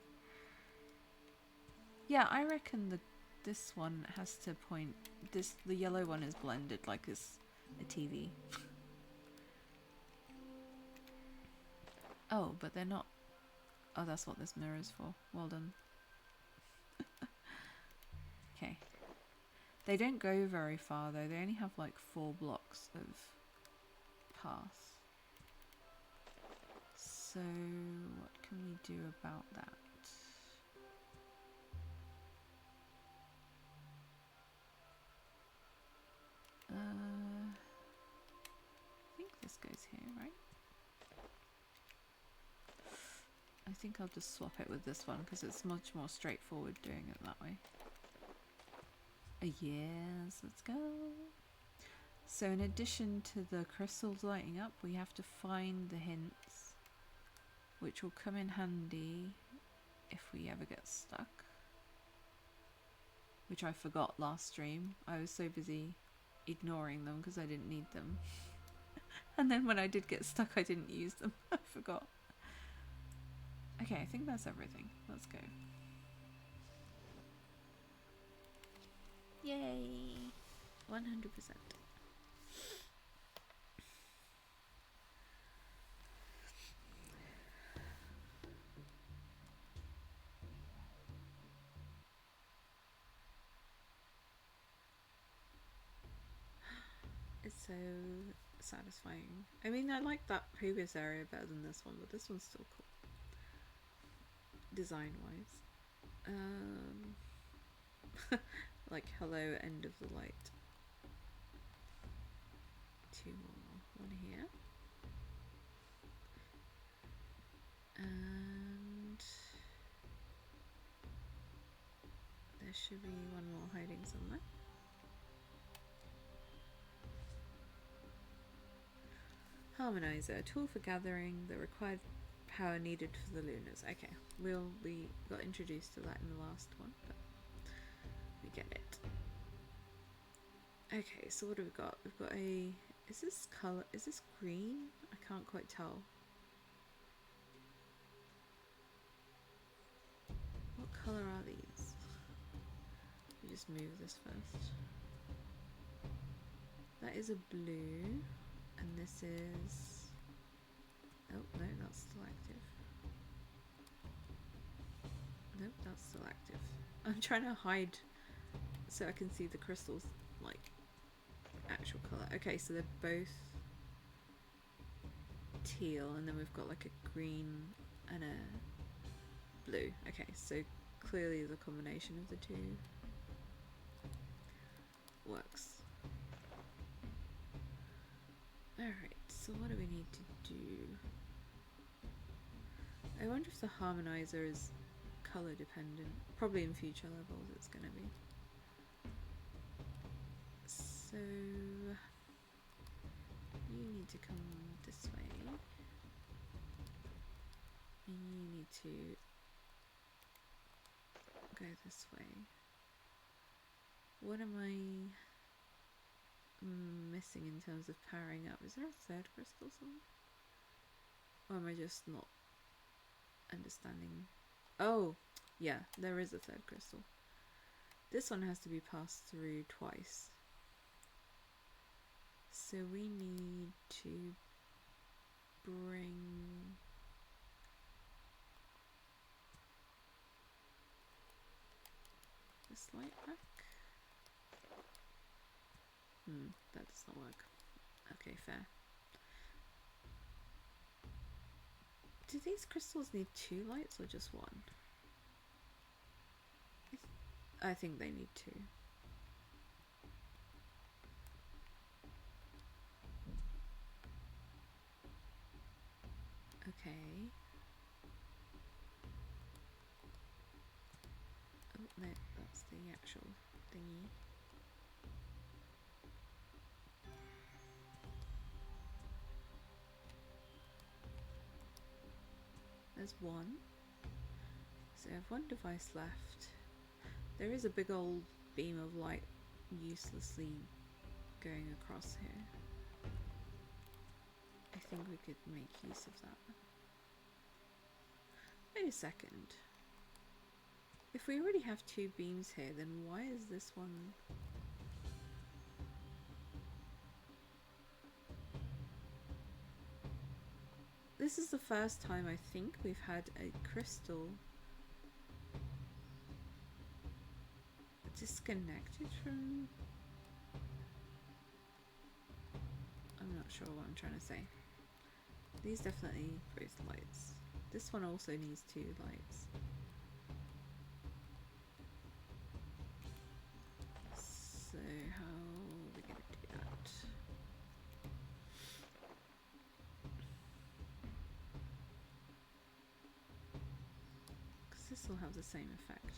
Yeah, I reckon this one has to point. The yellow one is blended like it's a TV. Oh, but they're not. Oh, that's what this mirror is for. Well done. Okay. They don't go very far though. They only have like 4 blocks of path. So what can we do about that? I think this goes here, right? I think I'll just swap it with this one because it's much more straightforward doing it that way. Yes, let's go. So in addition to the crystals lighting up, we have to find the hints, which will come in handy if we ever get stuck. Which I forgot last stream. I was so busy ignoring them because I didn't need them. And then when I did get stuck, I didn't use them. I forgot. Okay, I think that's everything. Let's go. Yay! 100%. It's so satisfying. I mean, I like that previous area better than this one, but this one's still cool. Design-wise. Like, hello, end of the light. 2 more. 1 here. And there should be 1 more hiding somewhere. Harmonizer, a tool for gathering the required power needed for the lunars. Okay, we got introduced to that in the last one, but we get it. Okay, so what have we got? We've got a... Is this colour... Is this green? I can't quite tell. What colour are these? Let me just move this first. That is a blue. And this is... Oh, no, that's still active. Nope, that's still active. I'm trying to hide so I can see the crystals, like, actual colour. Okay, so they're both teal, and then we've got like a green and a blue. Okay, so clearly the combination of the two works. Alright, so what do we need to do? I wonder if the harmonizer is colour dependent. Probably in future levels it's going to be. So you need to come this way. And you need to go this way. What am I missing in terms of powering up? Is there a 3rd crystal somewhere? Or am I just not understanding? Oh, yeah, there is a 3rd crystal. This one has to be passed through twice. So we need to bring this light back. That does not work. Okay, fair. Do these crystals need 2 lights or just 1? I think they need 2. Okay. Oh, no, that's the actual thingy. There's 1. So I have 1 device left. There is a big old beam of light uselessly going across here. I think we could make use of that. Wait a second. If we already have 2 beams here, then why is this one... This is the first time I think we've had a crystal disconnected from... I'm not sure what I'm trying to say. These definitely both lights. This one also needs 2 lights. So how are we going to do that? Because this will have the same effect.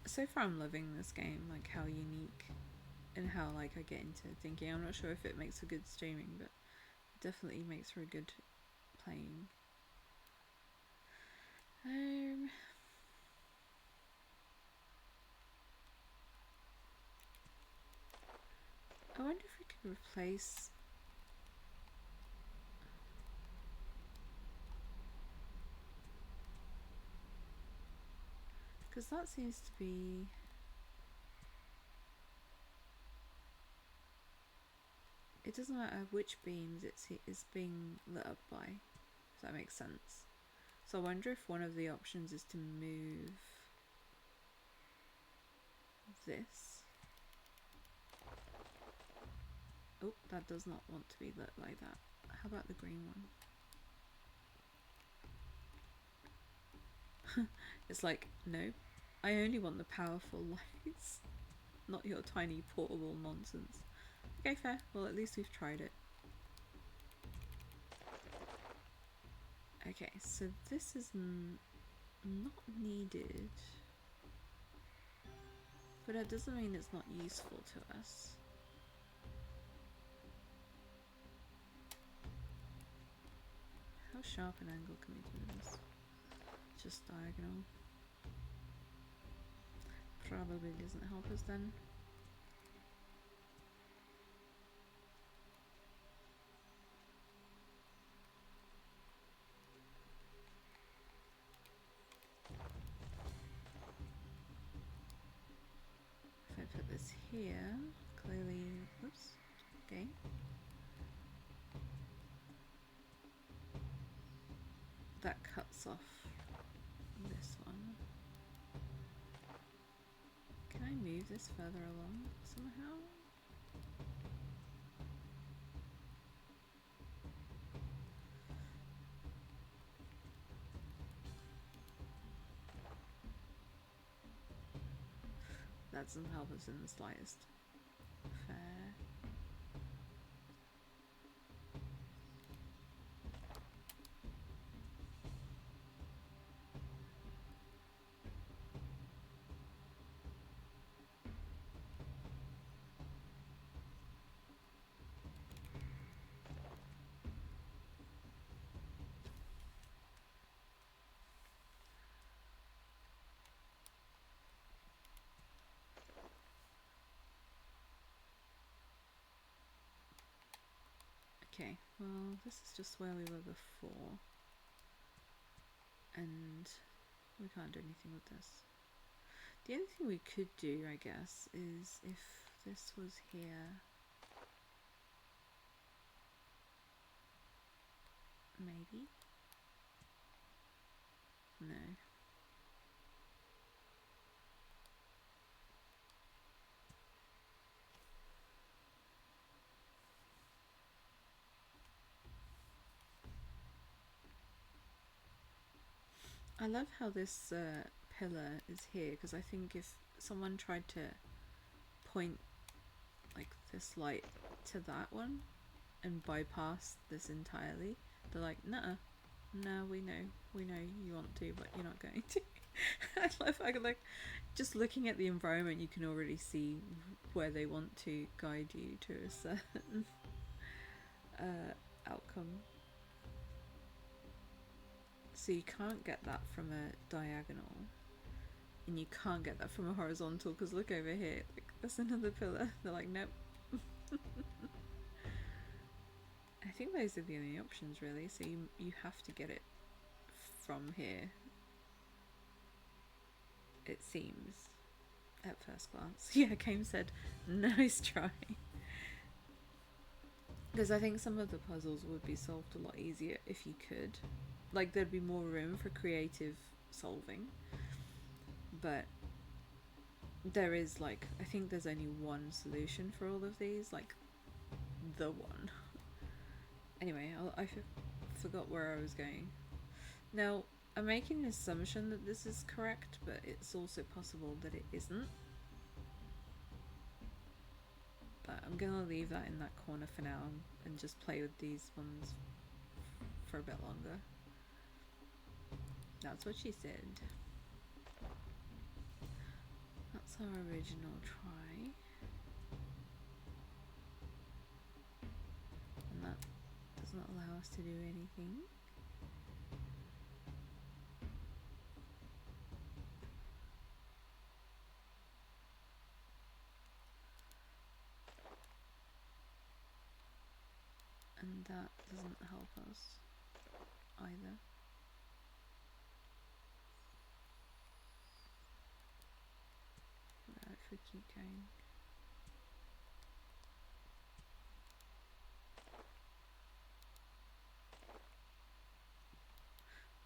So far I'm loving this game, like how unique and how like I get into thinking. I'm not sure if it makes for good streaming, but it definitely makes for a good playing. I wonder if we could replace... Because that seems to be... It doesn't matter which beams it's being lit up by, if that makes sense. So I wonder if one of the options is to move this. Oh, that does not want to be lit like that. How about the green one? It's like, no, I only want the powerful lights, not your tiny portable nonsense. Okay, fair. Well, at least we've tried it. Okay, so this is not needed, but that doesn't mean it's not useful to us. How sharp an angle can we do this? Just diagonal. Probably doesn't help us then. If I put this here, clearly, oops, okay. That cuts off this one. Can I move this further along somehow? That doesn't help us in the slightest. Fair. Okay, well, this is just where we were before, and we can't do anything with this. The only thing we could do, I guess, is if this was here, maybe? No. I love how this pillar is here, because I think if someone tried to point like this light to that one and bypass this entirely, they're like, nah, no, we know you want to, but you're not going to. I love how, like, just looking at the environment, you can already see where they want to guide you to a certain outcome. So you can't get that from a diagonal, and you can't get that from a horizontal, because look over here, like, that's another pillar. They're like, nope. I think those are the only options, really. So you have to get it from here, it seems, at first glance. Yeah, Kame said, nice try. Because I think some of the puzzles would be solved a lot easier if you could. Like, there'd be more room for creative solving. But there is, like, I think there's only one solution for all of these. Like, the one. Anyway, I forgot where I was going. Now, I'm making an assumption that this is correct, but it's also possible that it isn't. But I'm gonna leave that in that corner for now and just play with these ones for a bit longer. That's what she said. That's our original try. And that does not allow us to do anything. And that doesn't help us either. What if we keep going?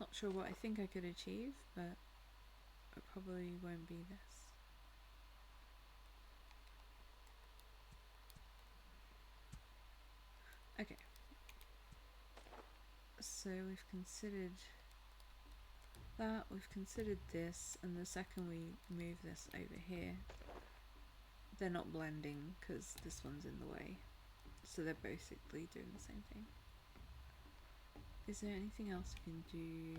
Not sure what I think I could achieve, but it probably won't be this. So we've considered that, we've considered this, and the second we move this over here, they're not blending because this one's in the way. So they're basically doing the same thing. Is there anything else we can do?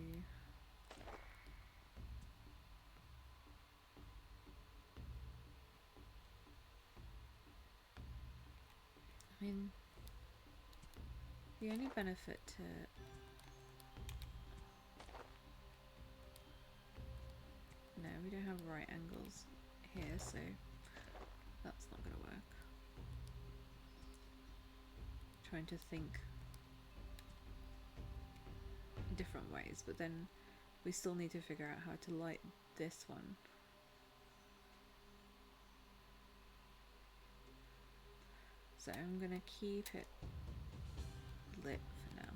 I mean, the only benefit to no, we don't have right angles here, so that's not going to work. Trying to think in different ways, but then we still need to figure out how to light this one. So I'm going to keep it lit for now.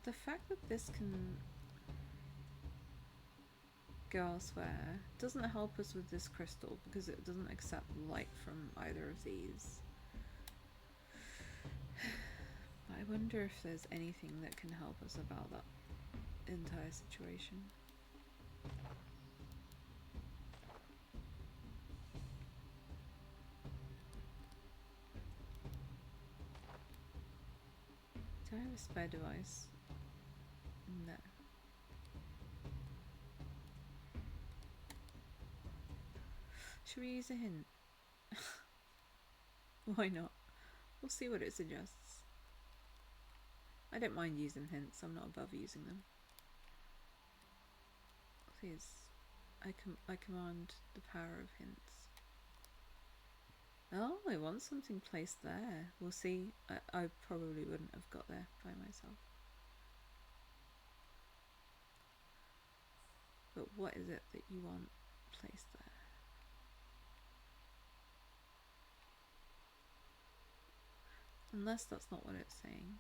The fact that this can go elsewhere doesn't help us with this crystal because it doesn't accept light from either of these. I wonder if there's anything that can help us about that entire situation. Do I have a spare device? No. Should we use a hint? Why not? We'll see what it suggests. I don't mind using hints, I'm not above using them. Please, I command the power of hints. Oh, I want something placed there. We'll see. I probably wouldn't have got there by myself. But what is it that you want placed there? Unless that's not what it's saying.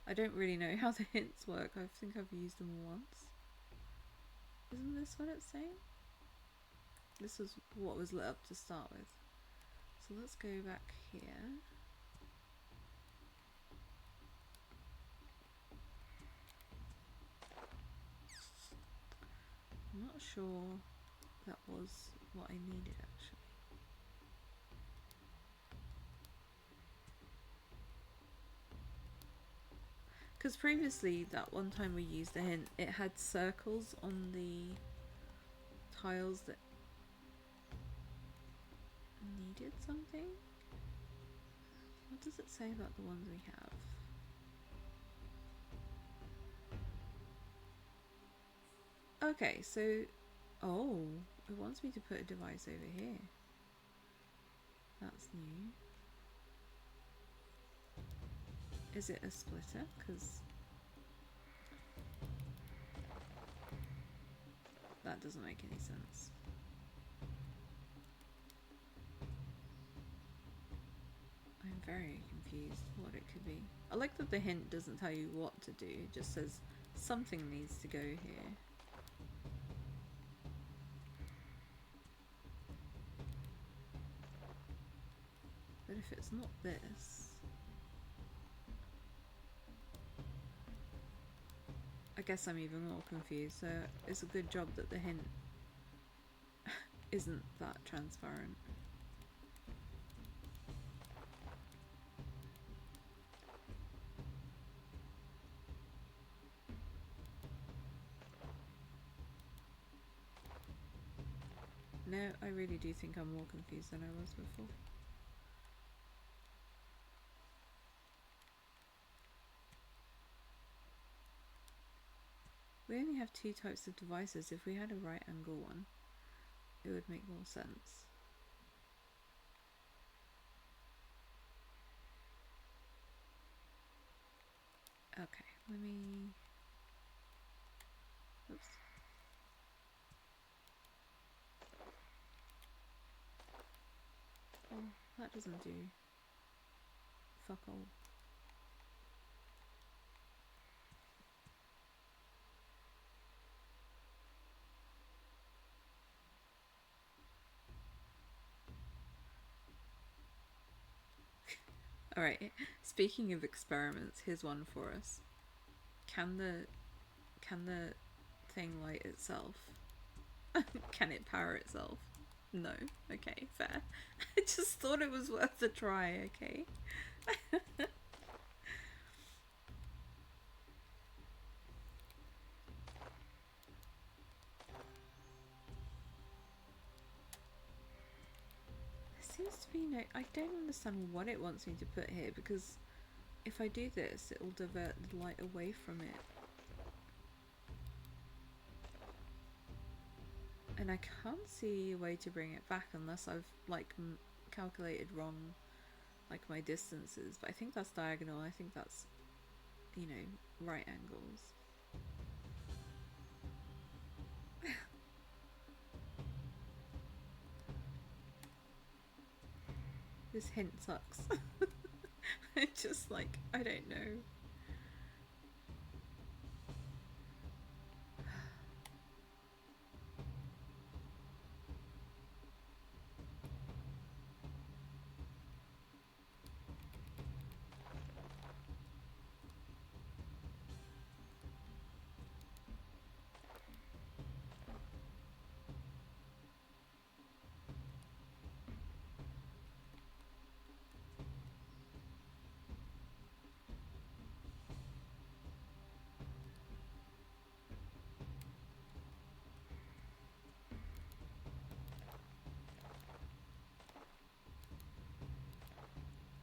I don't really know how the hints work. I think I've used them once. Isn't this what it's saying? This was what was lit up to start with. So let's go back here. I'm not sure that was what I needed actually. Because previously, that one time we used a hint, it had circles on the tiles that needed something. What does it say about the ones we have? Okay, so... oh, it wants me to put a device over here. That's new. Is it a splitter? Because that doesn't make any sense. I'm very confused what it could be. I like that the hint doesn't tell you what to do, it just says something needs to go here. But if it's not this... I guess I'm even more confused, so it's a good job that the hint isn't that transparent. No, I really do think I'm more confused than I was before. We only have two types of devices. If we had a right angle one, it would make more sense. Okay, let me... oops. Oh, that doesn't do. Fuck all. Alright, speaking of experiments, here's one for us. Can the thing light itself? Can it power itself? No. Okay, fair. I just thought it was worth a try, okay? There seems to be no... I don't understand what it wants me to put here, because if I do this, it will divert the light away from it. And I can't see a way to bring it back unless I've, like, calculated wrong, like, my distances. But I think that's diagonal. I think that's, you know, right angles. This hint sucks. It's just like, I don't know.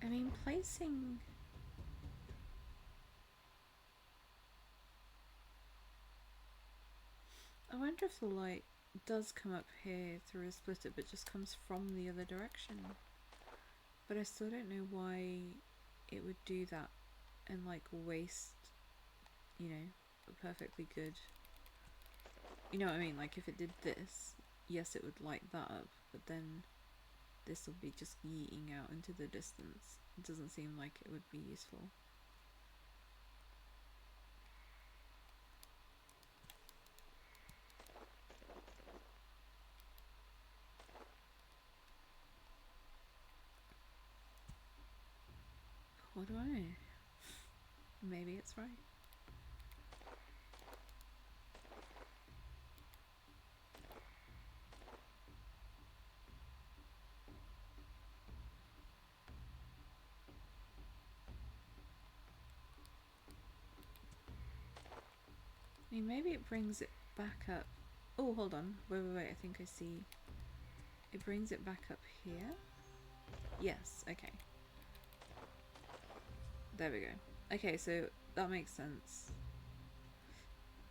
I mean, placing... I wonder if the light does come up here through a splitter, but just comes from the other direction. But I still don't know why it would do that and, like, waste, you know, a perfectly good... You know what I mean? Like, if it did this, yes, it would light that up, but then this will be just yeeting out into the distance. It doesn't seem like it would be useful. What do I know? Maybe it's right. I mean, maybe it brings it back up. Oh, hold on. Wait. I think I see. It brings it back up here? Yes, okay. There we go. Okay, so that makes sense.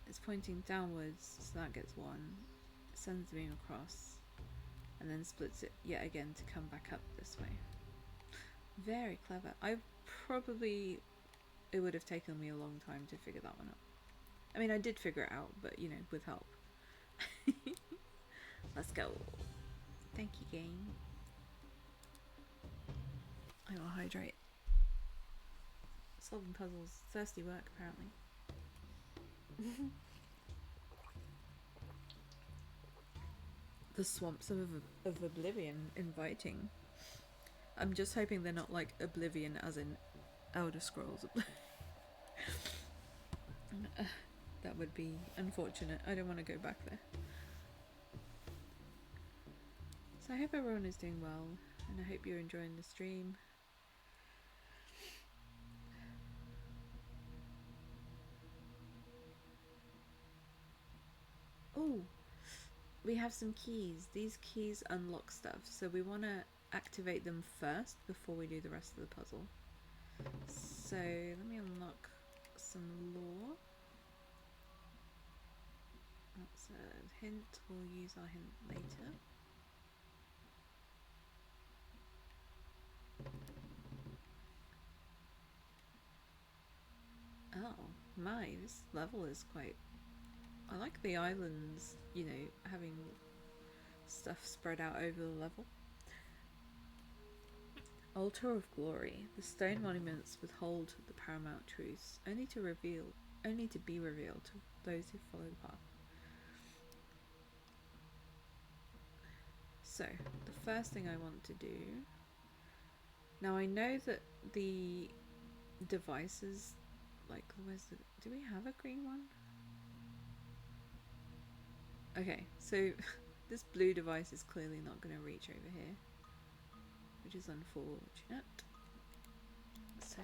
It's pointing downwards, so that gets one. It sends the beam across, and then splits it yet again to come back up this way. Very clever. It would have taken me a long time to figure that one out. I mean, I did figure it out, but, you know, with help. Let's go. Thank you, game. I will hydrate. Solving puzzles. Thirsty work, apparently. The swamps of oblivion inviting. I'm just hoping they're not like Oblivion as in Elder Scrolls. That would be unfortunate. I don't want to go back there. So I hope everyone is doing well, and I hope you're enjoying the stream. Oh, we have some keys. These keys unlock stuff, so we want to activate them first before we do the rest of the puzzle. So let me unlock some lore. That's a hint. We'll use our hint later. Oh my, this level is quite... I like the islands, you know, having stuff spread out over the level. Altar of Glory. The stone monuments withhold the paramount truths, only to be revealed to those who follow the path. So, the first thing I want to do... Now, I know that the devices... Like, where's the... Do we have a green one? Okay, so this blue device is clearly not going to reach over here, which is unfortunate. So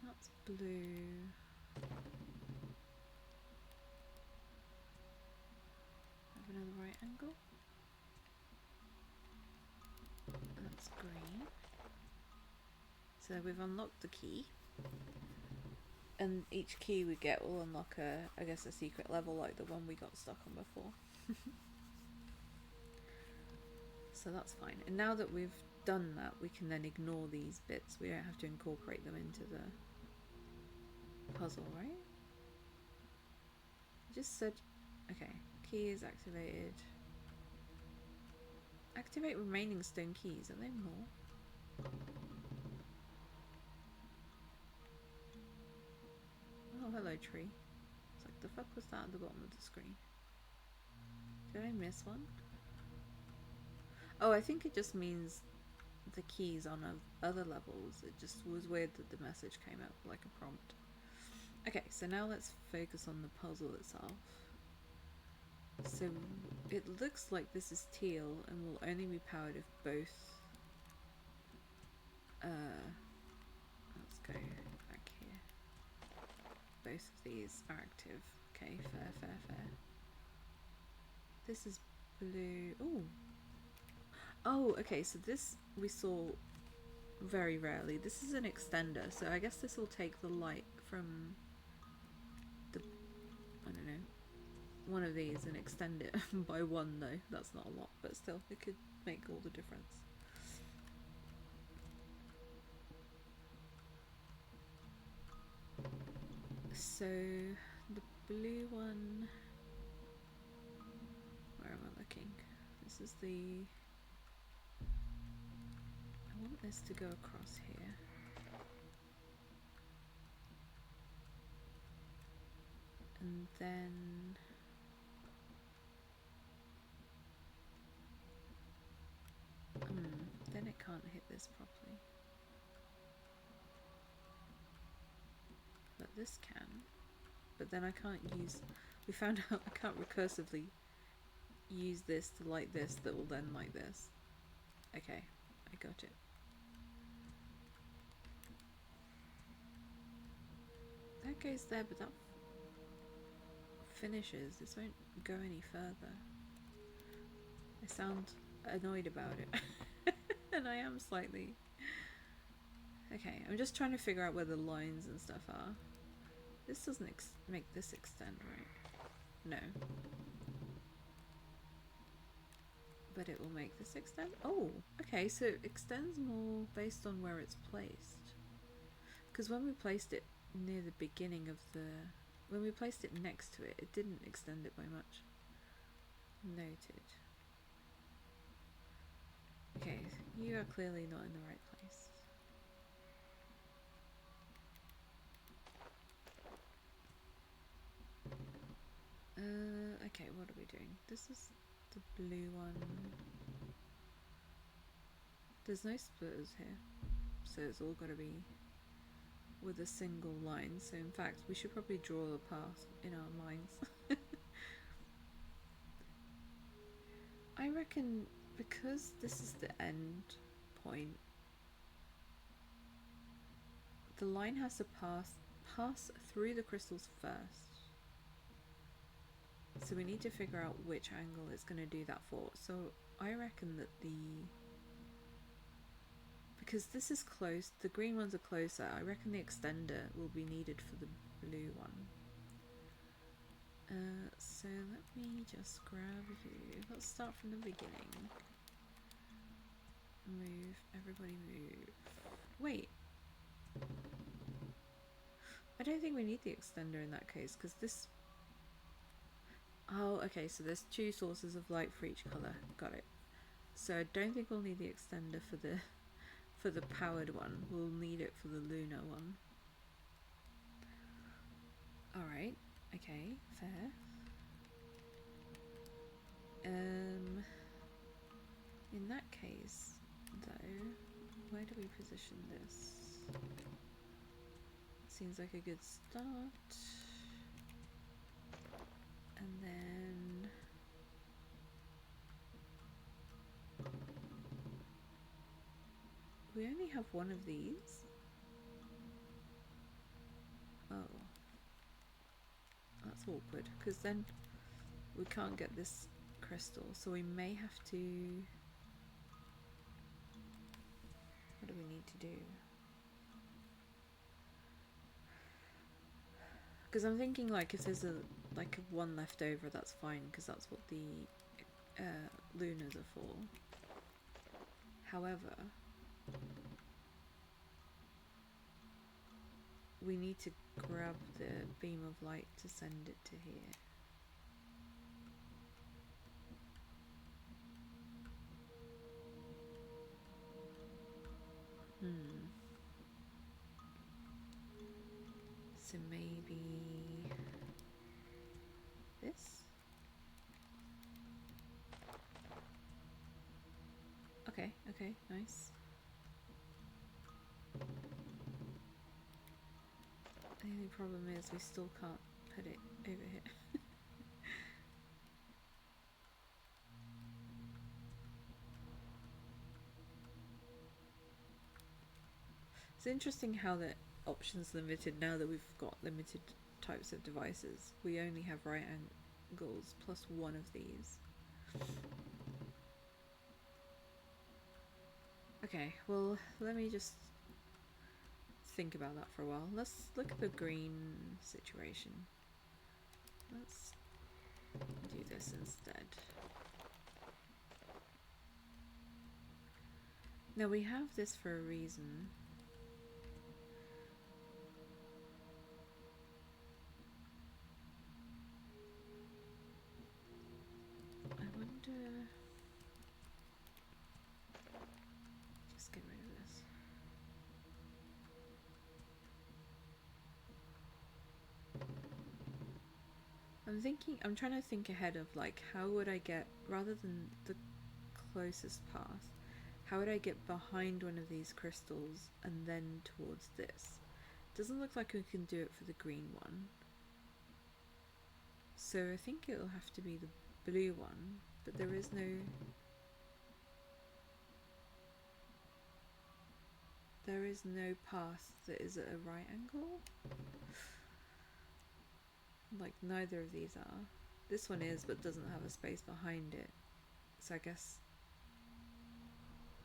that's blue. Have another right angle. That's green. So we've unlocked the key. And each key we get will unlock I guess a secret level like the one we got stuck on before. So that's fine. And now that we've done that, we can then ignore these bits. We don't have to incorporate them into the puzzle, right? I just said, okay, key is activated. Activate remaining stone keys. Are there more? Oh, hello tree. It's like, the fuck was that at the bottom of the screen? Did I miss one? Oh, I think it just means the keys on other levels. It just was weird that the message came up like a prompt. Okay, so now let's focus on the puzzle itself. So it looks like this is teal and will only be powered if both... let's go back here. Both of these are active. Okay, fair. This is blue. Ooh. Oh, okay, so this we saw very rarely. This is an extender, so I guess this will take the light from the, I don't know, one of these and extend it by one though. That's not a lot, but still, it could make all the difference. So, the blue one, where am I looking? This is the... I want this to go across here. And then... then it can't hit this properly. But this can. But then I can't use... We found out I can't recursively use this to light this that will then light this. Okay, I got it. That goes there, but that finishes. This won't go any further. I sound annoyed about it. And I am slightly. Okay, I'm just trying to figure out where the lines and stuff are. This doesn't make this extend, right? No. But it will make this extend? Oh, okay, so it extends more based on where it's placed. Because when we placed it near the beginning of the... When we placed it next to it, it didn't extend it by much. Noted. Okay, you are clearly not in the right place. Okay, what are we doing? This is the blue one. There's no splitters here, so it's all got to be with a single line. So in fact, we should probably draw the path in our minds. I reckon because this is the end point, the line has to pass through the crystals first. So we need to figure out which angle it's going to do that for. So I reckon that because this is close, the green ones are closer, I reckon the extender will be needed for the blue one. So let me just grab you. Let's start from the beginning. Move, everybody move. Wait. I don't think we need the extender in that case, because this... Oh, okay, so there's two sources of light for each colour. Got it. So I don't think we'll need the extender for the powered one. We'll need it for the lunar one. Alright, okay, fair. In that case, though, where do we position this? Seems like a good start. And then we only have one of these. Oh. That's awkward, because then we can't get this crystal, so we may have to... What do we need to do? Because I'm thinking, like, if there's a one left over, that's fine, because that's what the lunars are for. However, we need to grab the beam of light to send it to here. So maybe this? Okay, okay, nice. The only problem is we still can't put it over here. It's interesting how the option's limited now that we've got limited types of devices. We only have right angles plus one of these. Okay, well, let me just think about that for a while. Let's look at the green situation. Let's do this instead. Now we have this for a reason. I wonder... Just get rid of this. I'm trying to think ahead of, like, how would I get, rather than the closest path, how would I get behind one of these crystals and then towards this? Doesn't look like we can do it for the green one. So I think it'll have to be the blue one, but there is no... There is no path that is at a right angle. Like, neither of these are. This one is, but doesn't have a space behind it. So I guess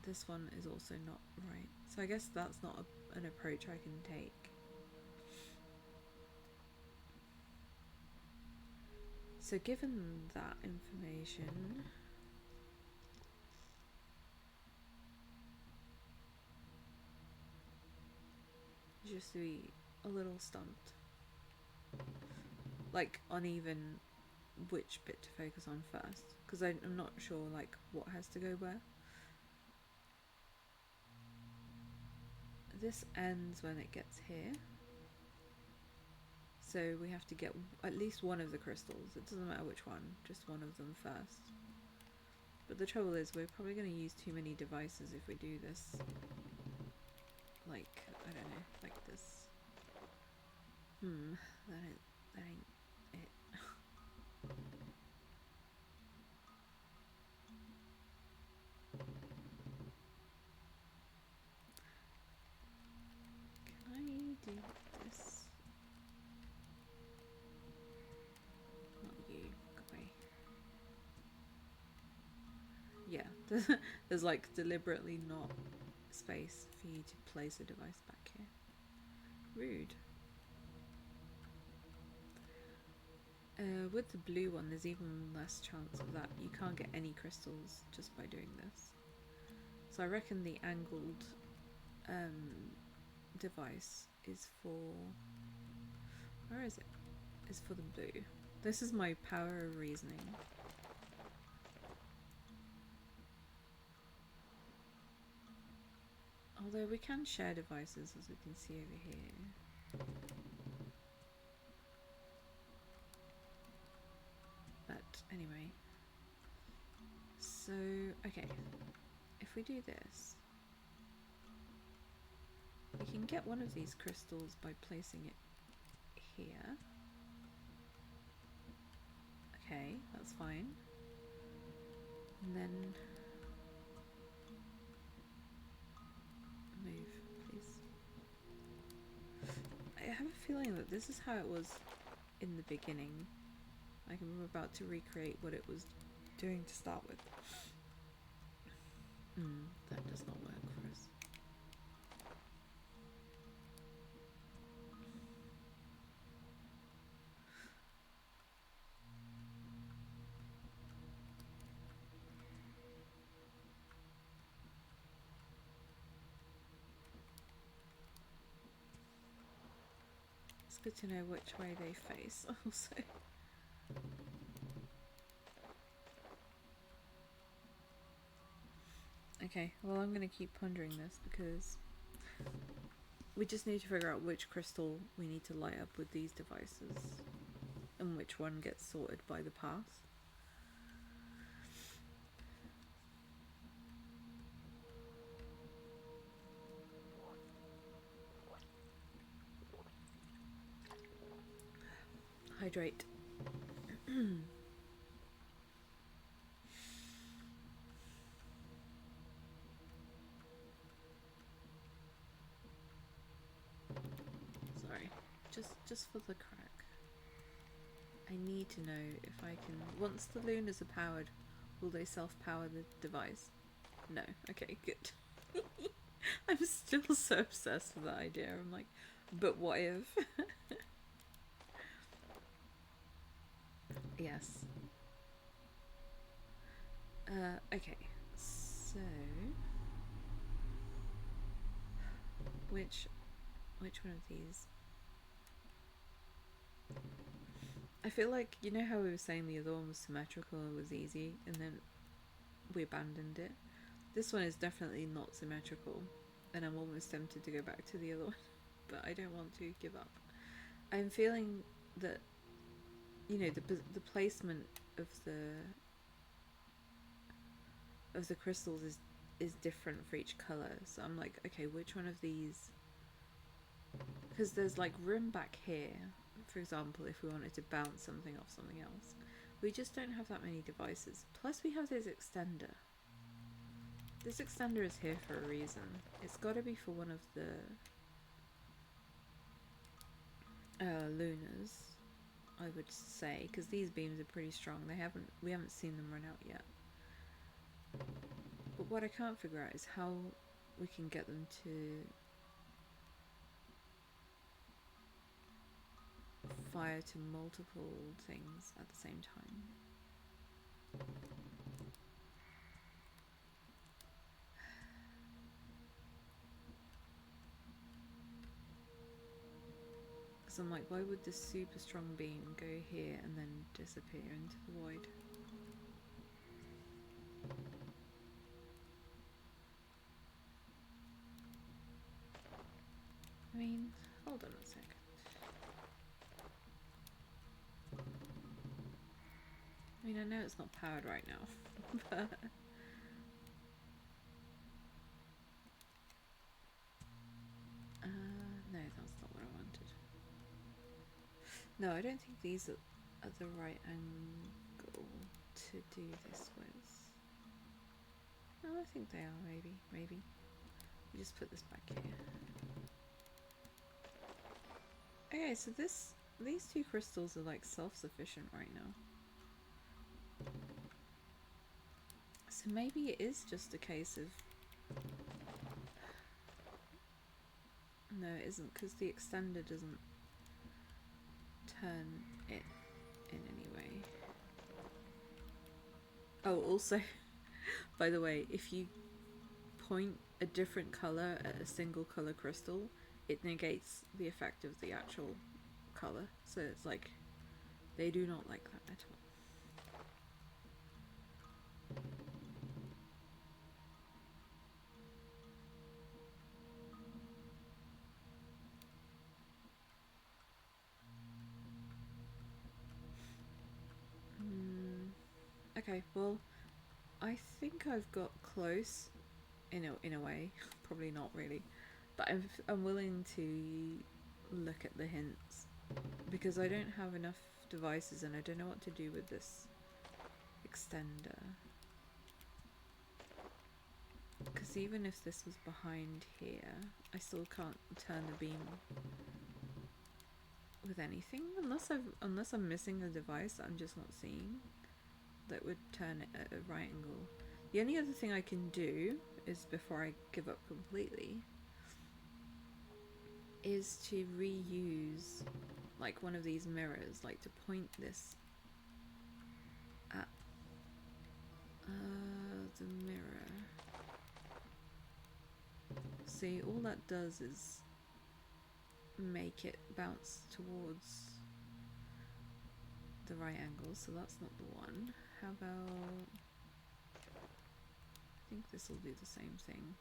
this one is also not right. So I guess that's not an approach I can take. So given that information, just to be a little stumped. Like, uneven which bit to focus on first, because I'm not sure, like, what has to go where. This ends when it gets here, so we have to get at least one of the crystals. It doesn't matter which one, just one of them first. But the trouble is, we're probably going to use too many devices if we do this. Like, I don't know, like this. That ain't it. Can I do this? Not you, go away. Yeah, there's like deliberately not space for you to place a device back here. Rude. With the blue one, there's even less chance of that. You can't get any crystals just by doing this. So I reckon the angled device is for... Where is it? Is for the blue. This is my power of reasoning. Although we can share devices, as we can see over here. But anyway. So, okay. If we do this, we can get one of these crystals by placing it here. Okay, that's fine. And then move, please. I have a feeling that this is how it was in the beginning. Like I'm about to recreate what it was doing to start with. That does not work for us. It's good to know which way they face also. Okay, well I'm going to keep pondering this because we just need to figure out which crystal we need to light up with these devices and which one gets sorted by the path. Hydrate. Sorry, just for the crack. I need to know if I can. Once the lunas are powered, will they self-power the device? No. Okay, good. I'm still so obsessed with that idea. I'm like, but what if? Yes. Okay. So, which one of these? I feel like, you know how we were saying the other one was symmetrical and was easy, and then we abandoned it? This one is definitely not symmetrical, and I'm almost tempted to go back to the other one, but I don't want to give up. I'm feeling that, you know, the placement of the crystals is different for each colour, so I'm like, okay, which one of these, because there's like room back here, for example, if we wanted to bounce something off something else. We just don't have that many devices. Plus we have this extender. This extender is here for a reason. It's got to be for one of the lunas, I would say, because these beams are pretty strong. We haven't seen them run out yet. But what I can't figure out is how we can get them to fire to multiple things at the same time. Because I'm like, why would this super strong beam go here and then disappear into the void? I mean, hold on a second. I mean, I know it's not powered right now, but no, that's not what I wanted. No, I don't think these are the right angle to do this with. No, I think they are, maybe. We just put this back here. Okay, so these two crystals are like self-sufficient right now. So maybe it is just a case of... No, it isn't, because the extender doesn't turn it in any way. Oh, also, by the way, if you point a different colour at a single colour crystal, it negates the effect of the actual colour. So it's like, they do not like that at all. Okay, well, I think I've got close in a way. Probably not really. But I'm willing to look at the hints because I don't have enough devices and I don't know what to do with this extender. Because even if this was behind here, I still can't turn the beam with anything unless I'm missing a device that I'm just not seeing that would turn it at a right angle. The only other thing I can do is, before I give up completely, is to reuse like one of these mirrors, like to point this at the mirror. See, all that does is make it bounce towards the right angle, so that's not the one. How about, I think this will do the same thing.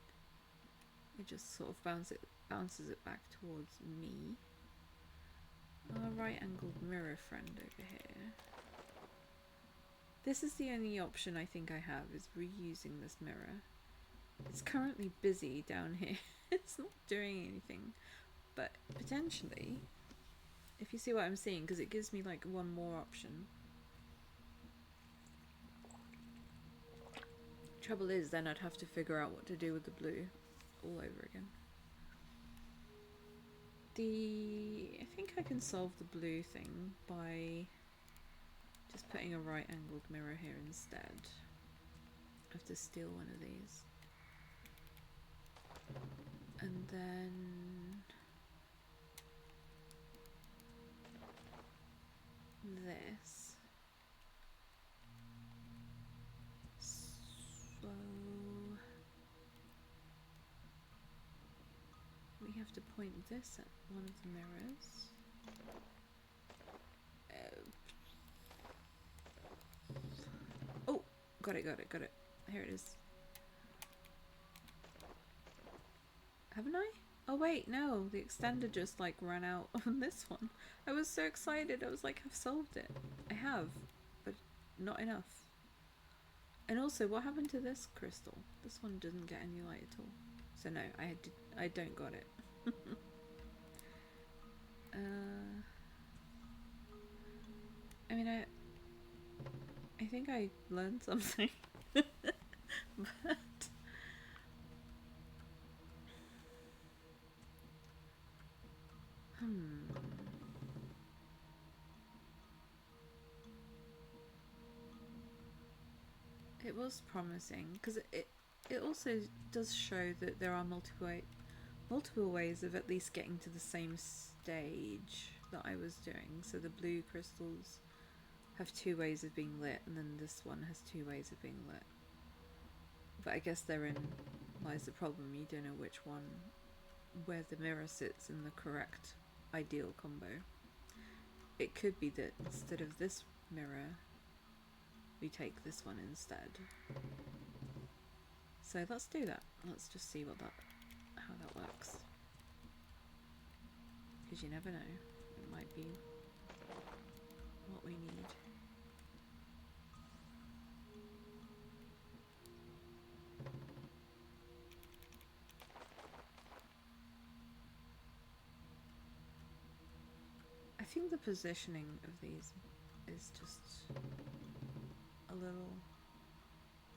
It just sort of bounces it back towards me. Our right angled mirror friend over here. This is the only option I think I have, is reusing this mirror. It's currently busy down here. It's not doing anything, but potentially, if you see what I'm seeing, because it gives me like one more option. Trouble is, then I'd have to figure out what to do with the blue all over again. I think I can solve the blue thing by just putting a right angled mirror here instead. I have to steal one of these. And then this. So we have to point this at one of the mirrors. Oh, got it. Here it is. Haven't I? Oh wait, no, the extender just like ran out on this one. I was so excited, I was like, I've solved it. I have, but not enough. And also, what happened to this crystal? This one didn't get any light at all. So no, I don't got it. I mean, I think I learned something. But it was promising because it also does show that there are multiple ways of at least getting to the same stage that I was doing. So the blue crystals have 2 ways of being lit, and then this one has 2 ways of being lit. But I guess therein lies the problem. You don't know which one, where the mirror sits in the correct ideal combo. It could be that instead of this mirror, we take this one instead. So let's do that. Let's just see how that works. Because you never know. It might be what we need. I think the positioning of these is just a little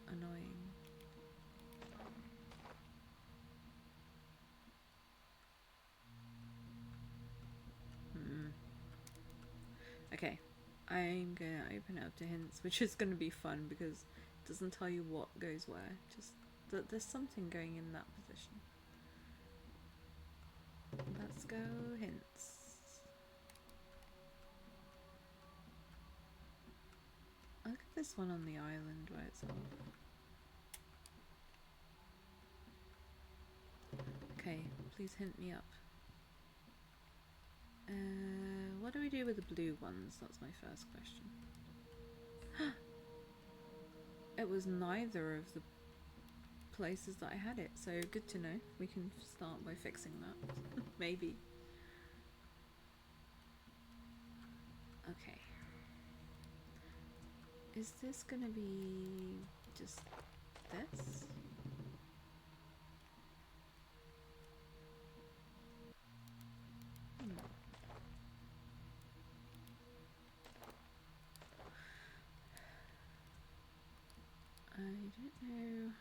annoying. Okay, I'm gonna open it up to hints, which is gonna be fun because it doesn't tell you what goes where, just that there's something going in that position. Let's go hints. Look at this one on the island by itself. Okay, please hint me up. What do we do with the blue ones? That's my first question. It was neither of the places that I had it, so good to know. We can start by fixing that. Maybe. Okay. Is this gonna be just this? Hmm. I don't know.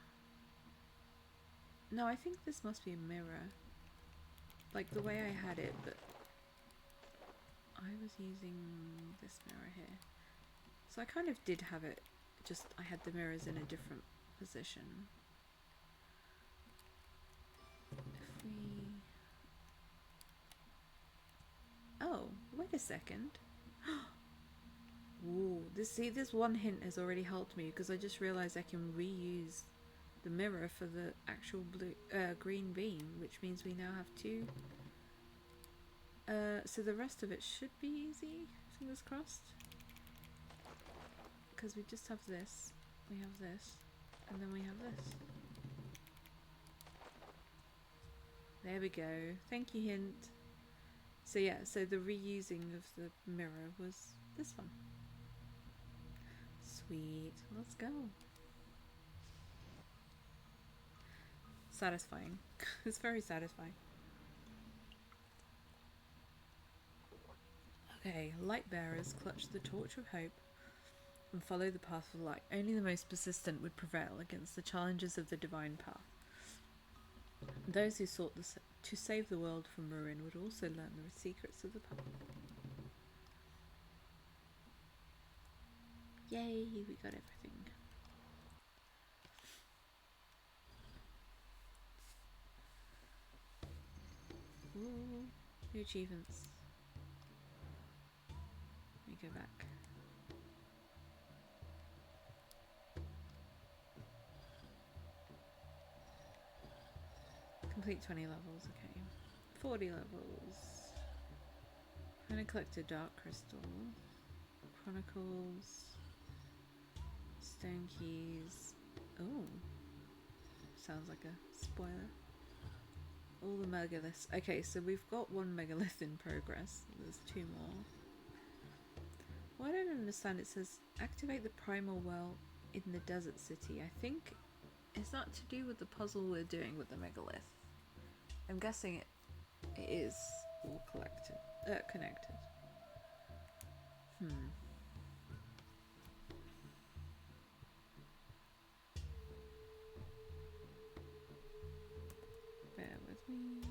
No, I think this must be a mirror. Like the way I had it, but I was using this mirror here. So I kind of did have it, just I had the mirrors in a different position. If we... Oh, wait a second. Ooh, this one hint has already helped me because I just realised I can reuse the mirror for the actual green beam, which means we now have two. So the rest of it should be easy, fingers crossed. Because we just have this, we have this, and then we have this. There we go. Thank you, hint. So yeah, so the reusing of the mirror was this one. Sweet. Let's go. Satisfying. It's very satisfying. Okay, light bearers clutch the torch of hope and follow the path of light. Only the most persistent would prevail against the challenges of the divine path. Those who sought to save the world from ruin would also learn the secrets of the path. Yay, we got everything. Ooh, new achievements. Let me go back. Complete 20 levels, okay. 40 levels. Trying to collect a dark crystal. Chronicles. Stone keys. Oh. Sounds like a spoiler. All the megaliths. Okay, so we've got one megalith in progress. There's two more. Well, I don't understand. It says activate the primal well in the desert city. I think it's not to do with the puzzle we're doing with the megalith. I'm guessing it is all connected. Bear with me.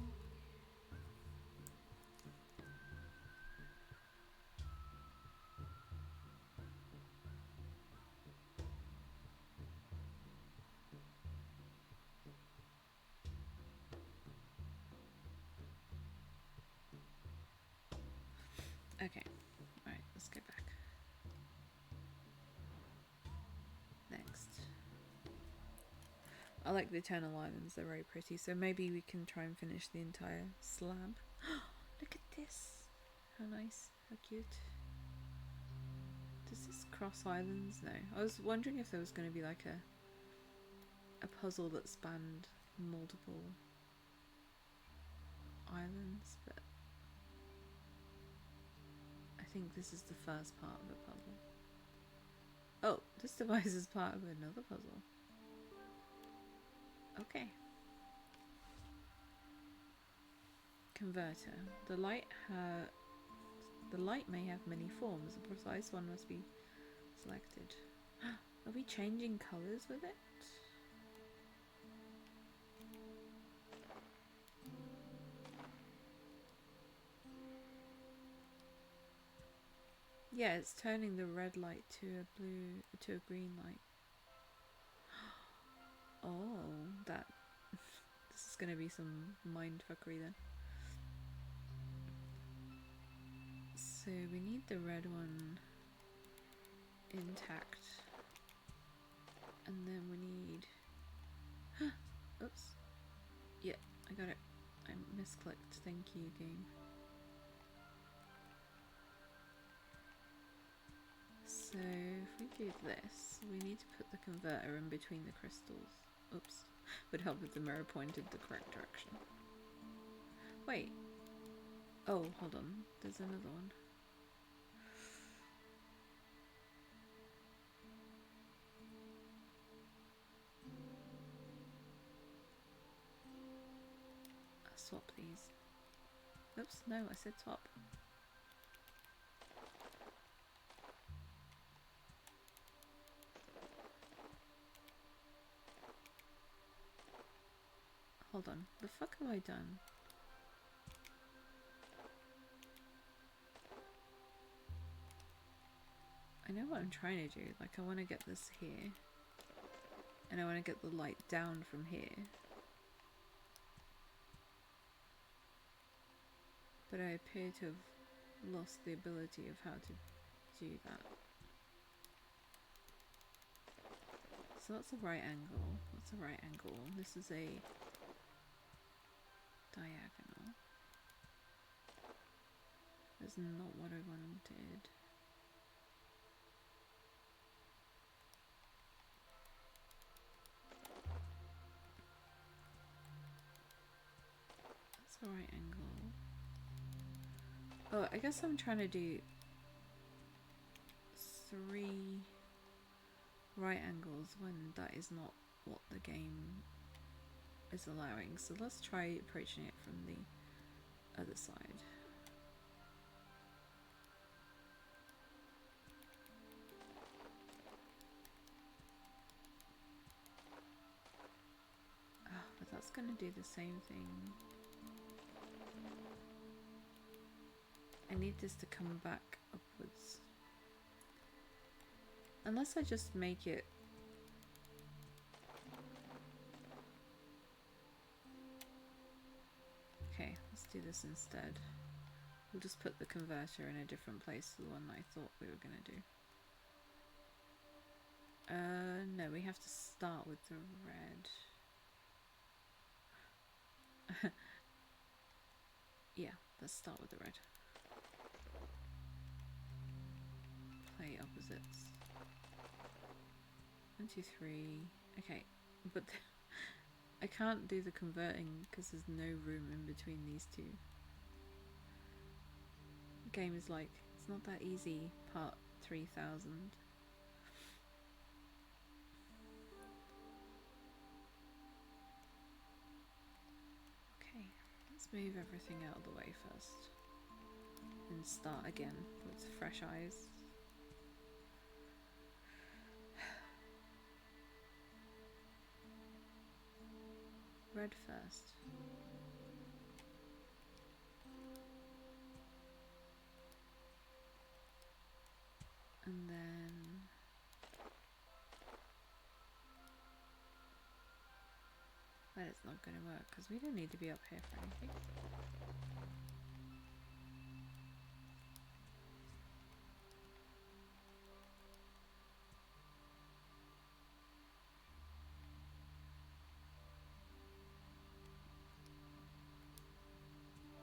Okay, alright, let's go back. Next. I like the Eternal Islands, they're very pretty, so maybe we can try and finish the entire slab. Look at this! How nice, how cute. Does this cross islands? No. I was wondering if there was going to be like a puzzle that spanned multiple islands, but I think this is the first part of a puzzle. Oh, this device is part of another puzzle. Okay. Converter. The light may have many forms. A precise one must be selected. Are we changing colours with it? Yeah, it's turning the red light to a green light. Oh, this is gonna be some mindfuckery then. So we need the red one intact, and then we need. Oops. Yeah, I got it. I misclicked. Thank you, game. So if we do this, we need to put the converter in between the crystals. Oops. Would help if the mirror pointed the correct direction. Wait. Oh, hold on. There's another one. swap these. Oops, no, I said swap. Hold on, the fuck have I done? I know what I'm trying to do, like I want to get this here. And I want to get the light down from here. But I appear to have lost the ability of how to do that. So that's a right angle. That's a right angle. This is a diagonal. That's not what I wanted. That's a right angle. Oh, I guess I'm trying to do 3 right angles when that is not what the game is allowing. So let's try approaching it from the other side. Oh, but that's going to do the same thing. I need this to come back upwards. Unless I just make it... Okay, let's do this instead. We'll just put the converter in a different place to the one that I thought we were going to do. No, we have to start with the red. Yeah, let's start with the red. Play opposites. 1, 2, 3. Okay, but I can't do the converting because there's no room in between these two. The game is like, it's not that easy, part 3000. Okay, let's move everything out of the way first. And start again with fresh eyes. Red first. And then that is not going to work because we don't need to be up here for anything.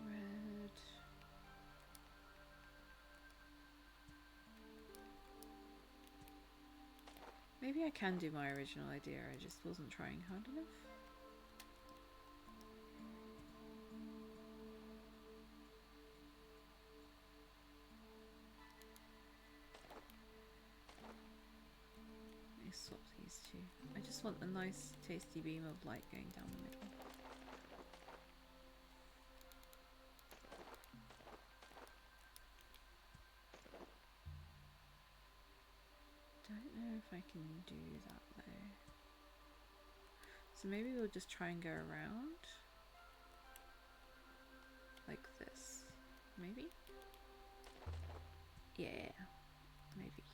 Red. Maybe I can do my original idea, I just wasn't trying hard enough. Let me swap these two. I just want a nice tasty beam of light going down the middle. Don't know if I can do that though. So maybe we'll just try and go around like this. Maybe? Yeah, maybe.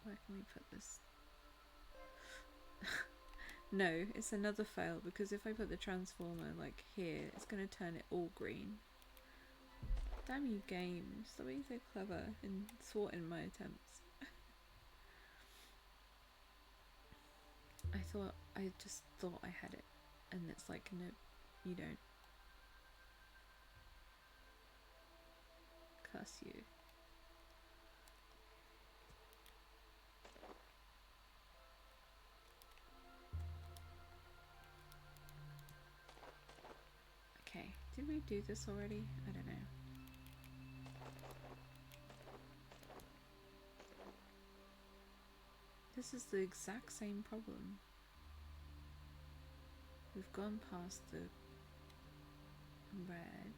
Where can we put this? No, it's another fail because if I put the transformer like here, it's going to turn it all green. Damn you game, stop being so clever in thwarting my attempts. I just thought I had it, and it's like, no, you don't. Curse you. Okay, did we do this already? I don't know. This is the exact same problem. We've gone past the red.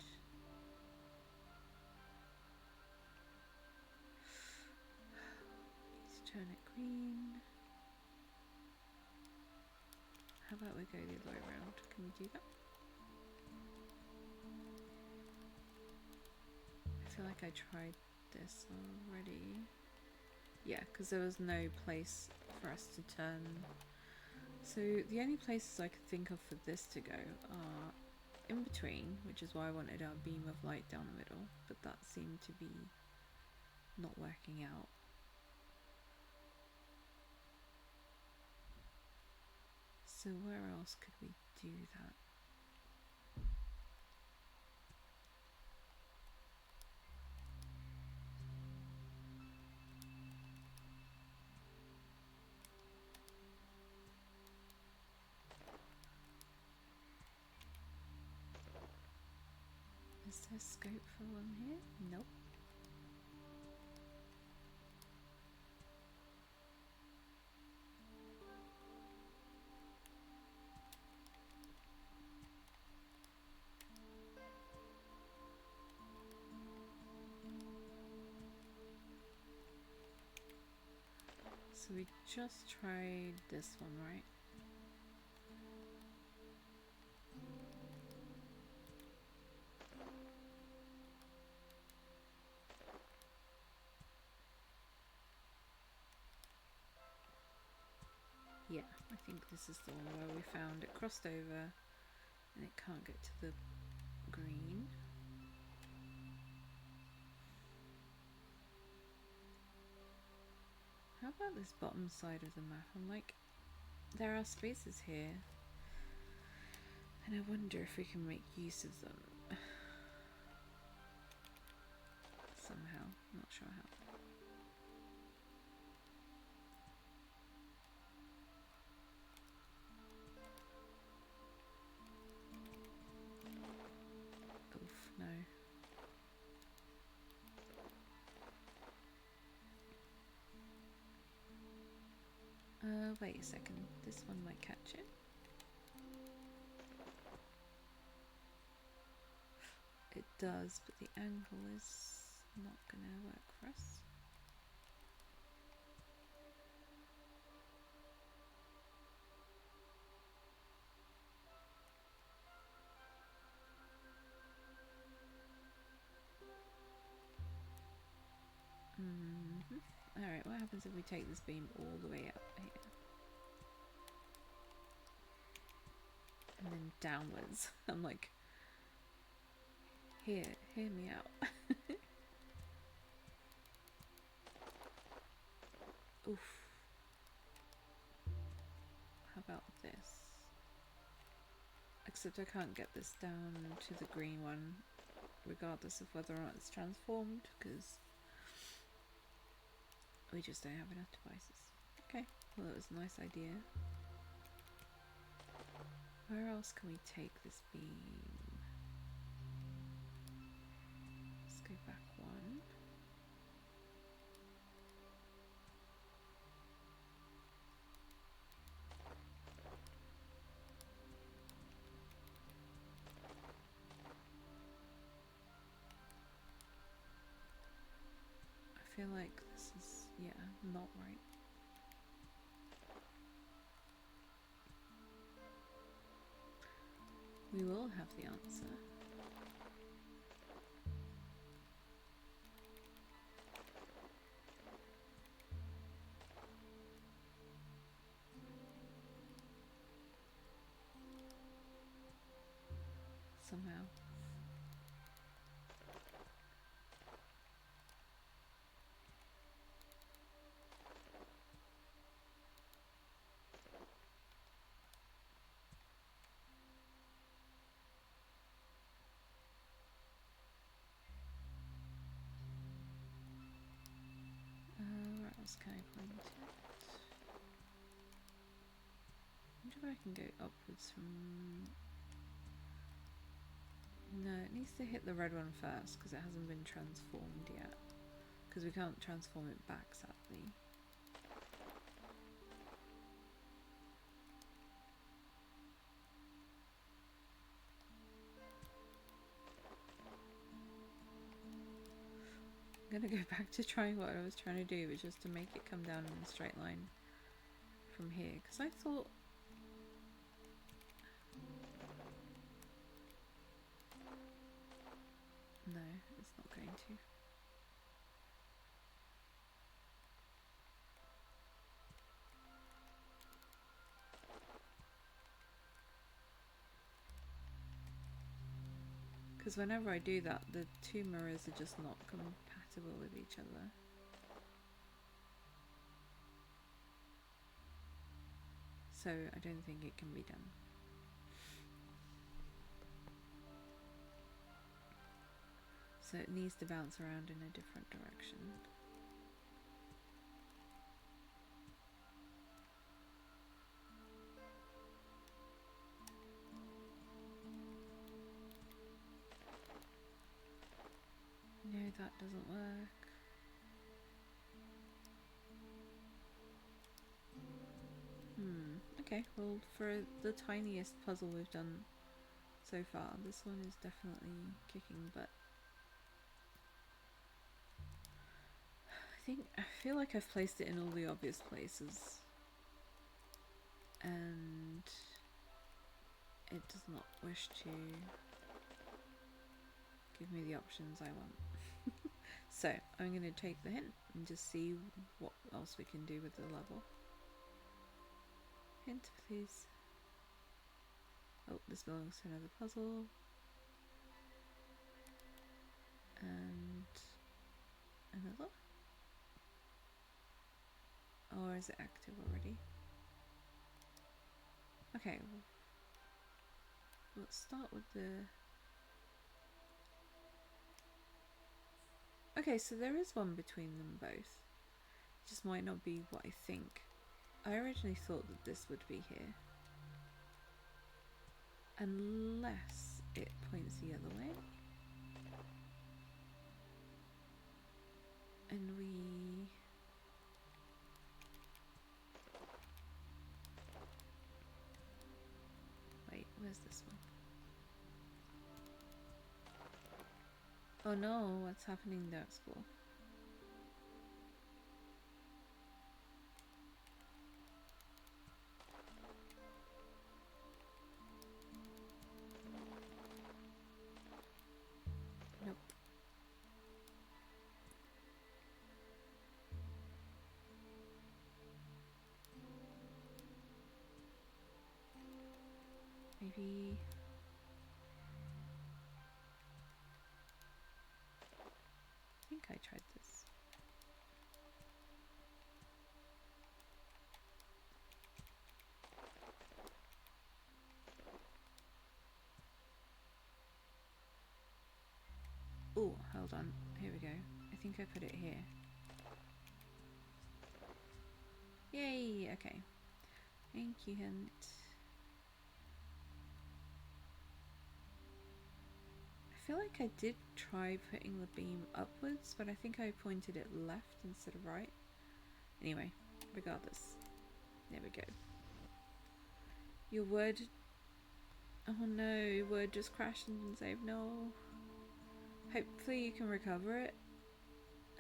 Let's turn it green. How about we go the other way around? Can we do that? I feel like I tried this already. Yeah, because there was no place for us to turn. So the only places I could think of for this to go are in between, which is why I wanted our beam of light down the middle, but that seemed to be not working out. So where else could we do that? Is there scope for one here? Nope. So we just tried this one, right? Yeah, I think this is the one where we found it crossed over and it can't get to the green. How about this bottom side of the map? I'm like, there are spaces here and I wonder if we can make use of them somehow. Not sure how. Oof, no. Wait a second. This one might catch it. It does, but the angle is not gonna work for us. Alright, what happens if we take this beam all the way up here? And then downwards. I'm like, hear me out. Oof. How about this? Except I can't get this down to the green one, regardless of whether or not it's transformed, because we just don't have enough devices. Okay, well that was a nice idea. Where else can we take this beam? Let's go back one. I feel like this is, yeah, not right. We will have the answer. Somehow. Where else can I point it? I wonder if I can go upwards from... No, it needs to hit the red one first because it hasn't been transformed yet. Because we can't transform it back, sadly. gonna go back to trying what I was trying to do, which is to make it come down in a straight line from here, because I thought... No, it's not going to. Because whenever I do that, the two mirrors are just not compatible with each other. So I don't think it can be done. So it needs to bounce around in a different direction. No, that doesn't work. Okay, well, for the tiniest puzzle we've done so far, this one is definitely kicking butt. I feel like I've placed it in all the obvious places, and it does not wish to give me the options I want. So I'm going to take the hint and just see what else we can do with the level. Hint, please. Oh, this belongs to another puzzle. And another? Or is it active already? Okay, let's start with the... Okay, so there is one between them both. It just might not be what I think. I originally thought that this would be here. Unless it points the other way. And we... Wait, where's this one? Oh no, what's happening there at school? Nope. Maybe... I think I tried this. Oh, hold on. Here we go. I think I put it here. Yay! Okay. Thank you, hint. I feel like I did try putting the beam upwards, but I think I pointed it left instead of right. Anyway, regardless. There we go. Your word... Oh no, your word just crashed and didn't save. No. Hopefully you can recover it.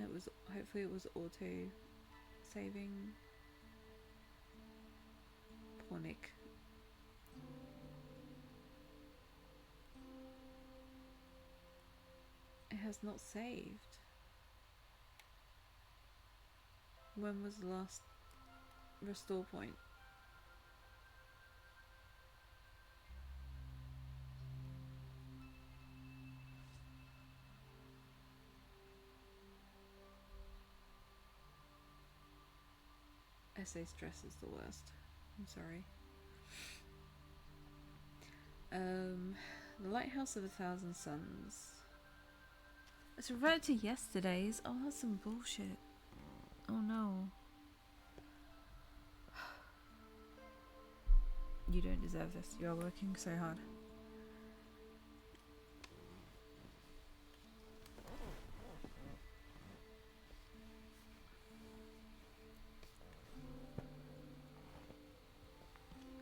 Hopefully it was auto saving. Poor Nick. It has not saved. When was the last restore point? Essay stress is the worst. I'm sorry. The Lighthouse of a Thousand Suns. It's reverted to yesterday's. Oh, that's some bullshit. Oh no. You don't deserve this. You are working so hard.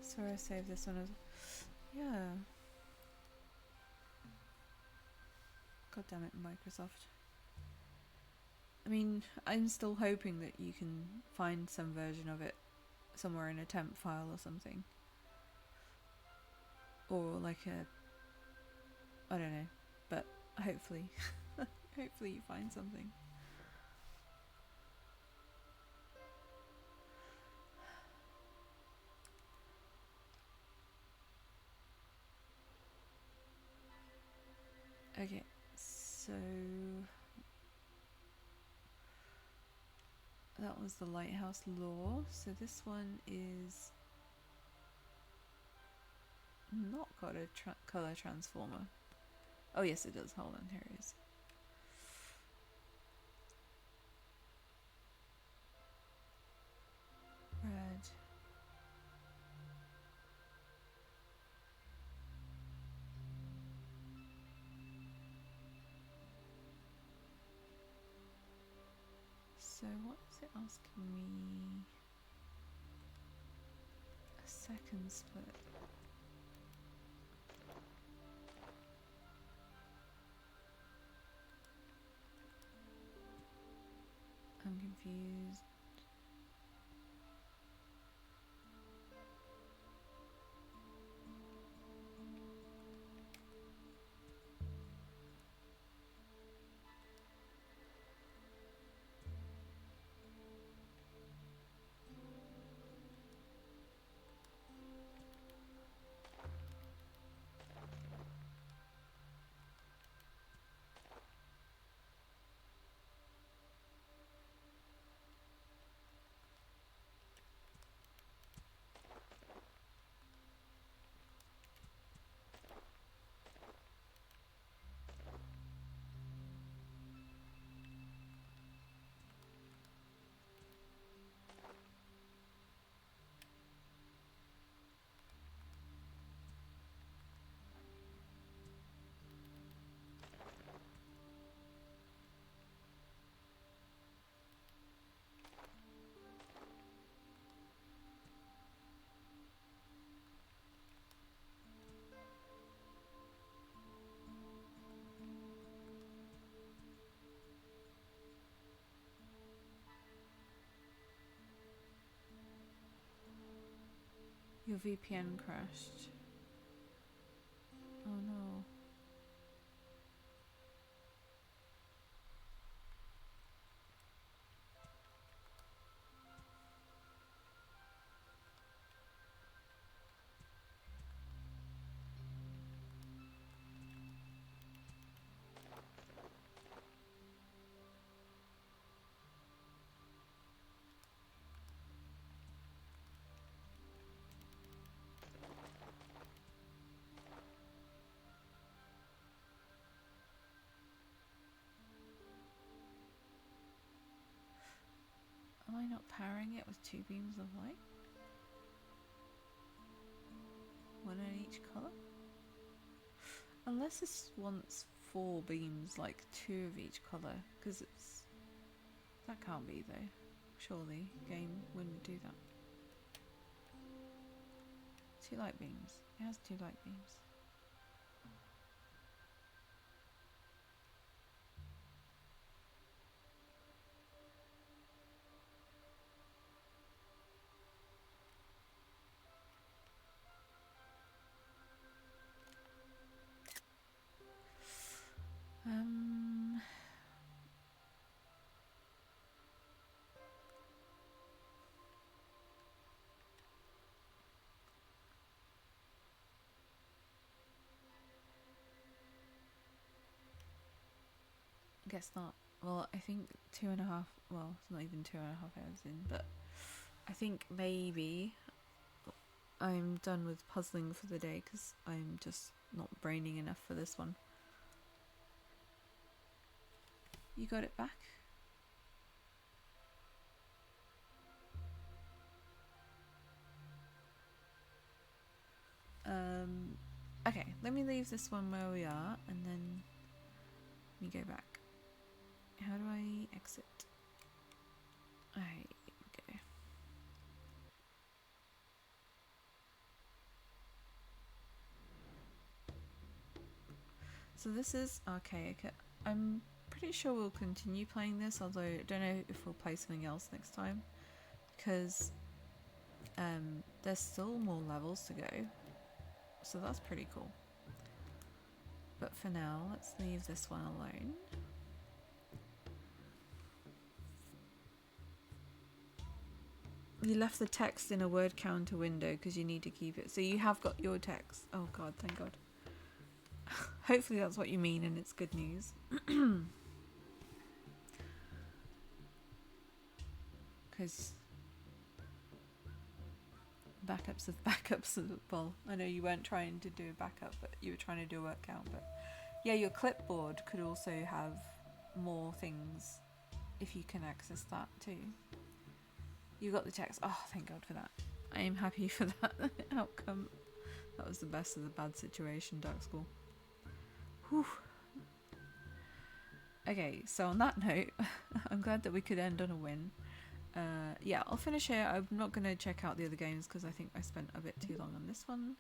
Sorry, I saved this one as... Yeah. God damn it, Microsoft. I mean, I'm still hoping that you can find some version of it somewhere in a temp file or something. Or like I don't know, but hopefully, hopefully you find something. Okay, so that was the lighthouse lore. So this one is not got a color transformer. Oh yes, it does. Hold on, here it is. Red. So what is it asking me? A second split. I'm confused. Your VPN crashed. Oh no. Am I not powering it with 2 beams of light? One in each colour? Unless this wants 4 beams, like 2 of each colour, because it's... That can't be though. Surely, game wouldn't do that. 2 light beams. It has 2 light beams. Guess not. Well, I think 2.5. Well, it's not even 2.5 hours in, but I think maybe I'm done with puzzling for the day because I'm just not braining enough for this one. You got it back? Okay, let me leave this one where we are and then we go back. How do I exit? Okay. So this is Archaica. I'm pretty sure we'll continue playing this, although I don't know if we'll play something else next time, because there's still more levels to go, so that's pretty cool. But for now, let's leave this one alone. You left the text in a word counter window because you need to keep it. So you have got your text. Oh god, thank god. Hopefully that's what you mean and it's good news. Because backups of backups of, well, I know you weren't trying to do a backup, but you were trying to do a word count. But yeah, your clipboard could also have more things if you can access that too. You got the text. Oh, thank God for that. I am happy for that outcome. That was the best of the bad situation, Dark School. Whew. Okay, so on that note, I'm glad that we could end on a win. Yeah, I'll finish here. I'm not going to check out the other games because I think I spent a bit too long on this one.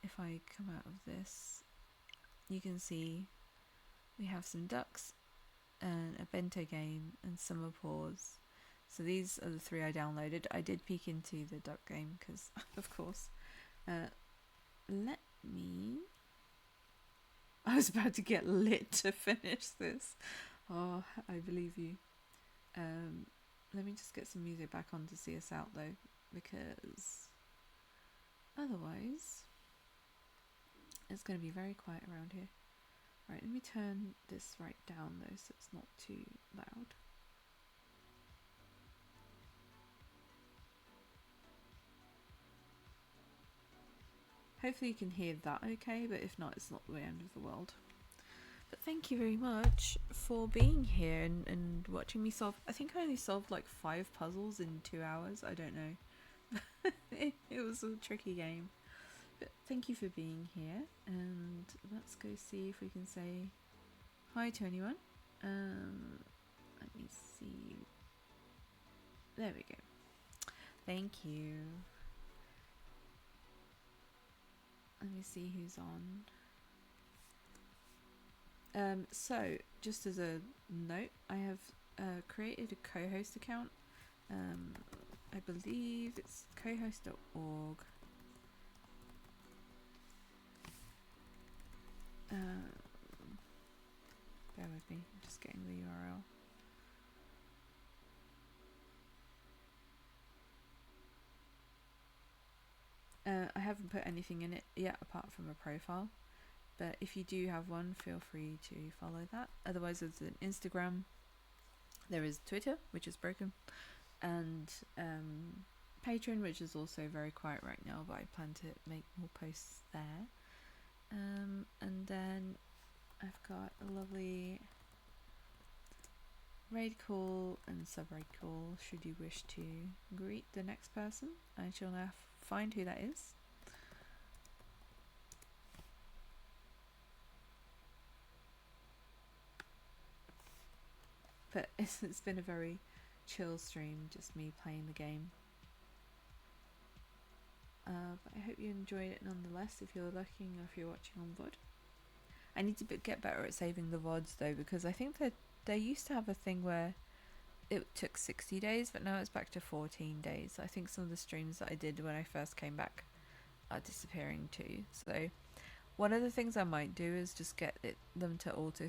If I come out of this, you can see we have some ducks and a bento game and summer pause. So these are the 3 I downloaded. I did peek into the duck game because, of course. Let me... I was about to get lit to finish this. Oh, I believe you. Let me just get some music back on to see us out though, because otherwise it's going to be very quiet around here. Right, let me turn this right down though so it's not too loud. Hopefully you can hear that okay, but if not, it's not the end of the world. But thank you very much for being here and watching me solve. I think I only solved like 5 puzzles in 2 hours. I don't know. It was a tricky game. But thank you for being here. And let's go see if we can say hi to anyone. Let me see. There we go. Thank you. Let me see who's on. So, just as a note, I have created a co-host account. I believe it's cohost.org. Bear with me, I'm just getting the URL. I haven't put anything in it yet apart from a profile, but if you do have one, feel free to follow that. Otherwise, there's an Instagram, there is Twitter, which is broken, and Patreon, which is also very quiet right now, but I plan to make more posts there. And then I've got a lovely raid call and sub-raid call should you wish to greet the next person. I shall now find who that is. But it's been a very chill stream, just me playing the game. But I hope you enjoyed it nonetheless, if you're looking or if you're watching on VOD. I need to get better at saving the VODs though, because I think that they used to have a thing where it took 60 days, but now it's back to 14 days. I think some of the streams that I did when I first came back are disappearing too. So one of the things I might do is just get them to auto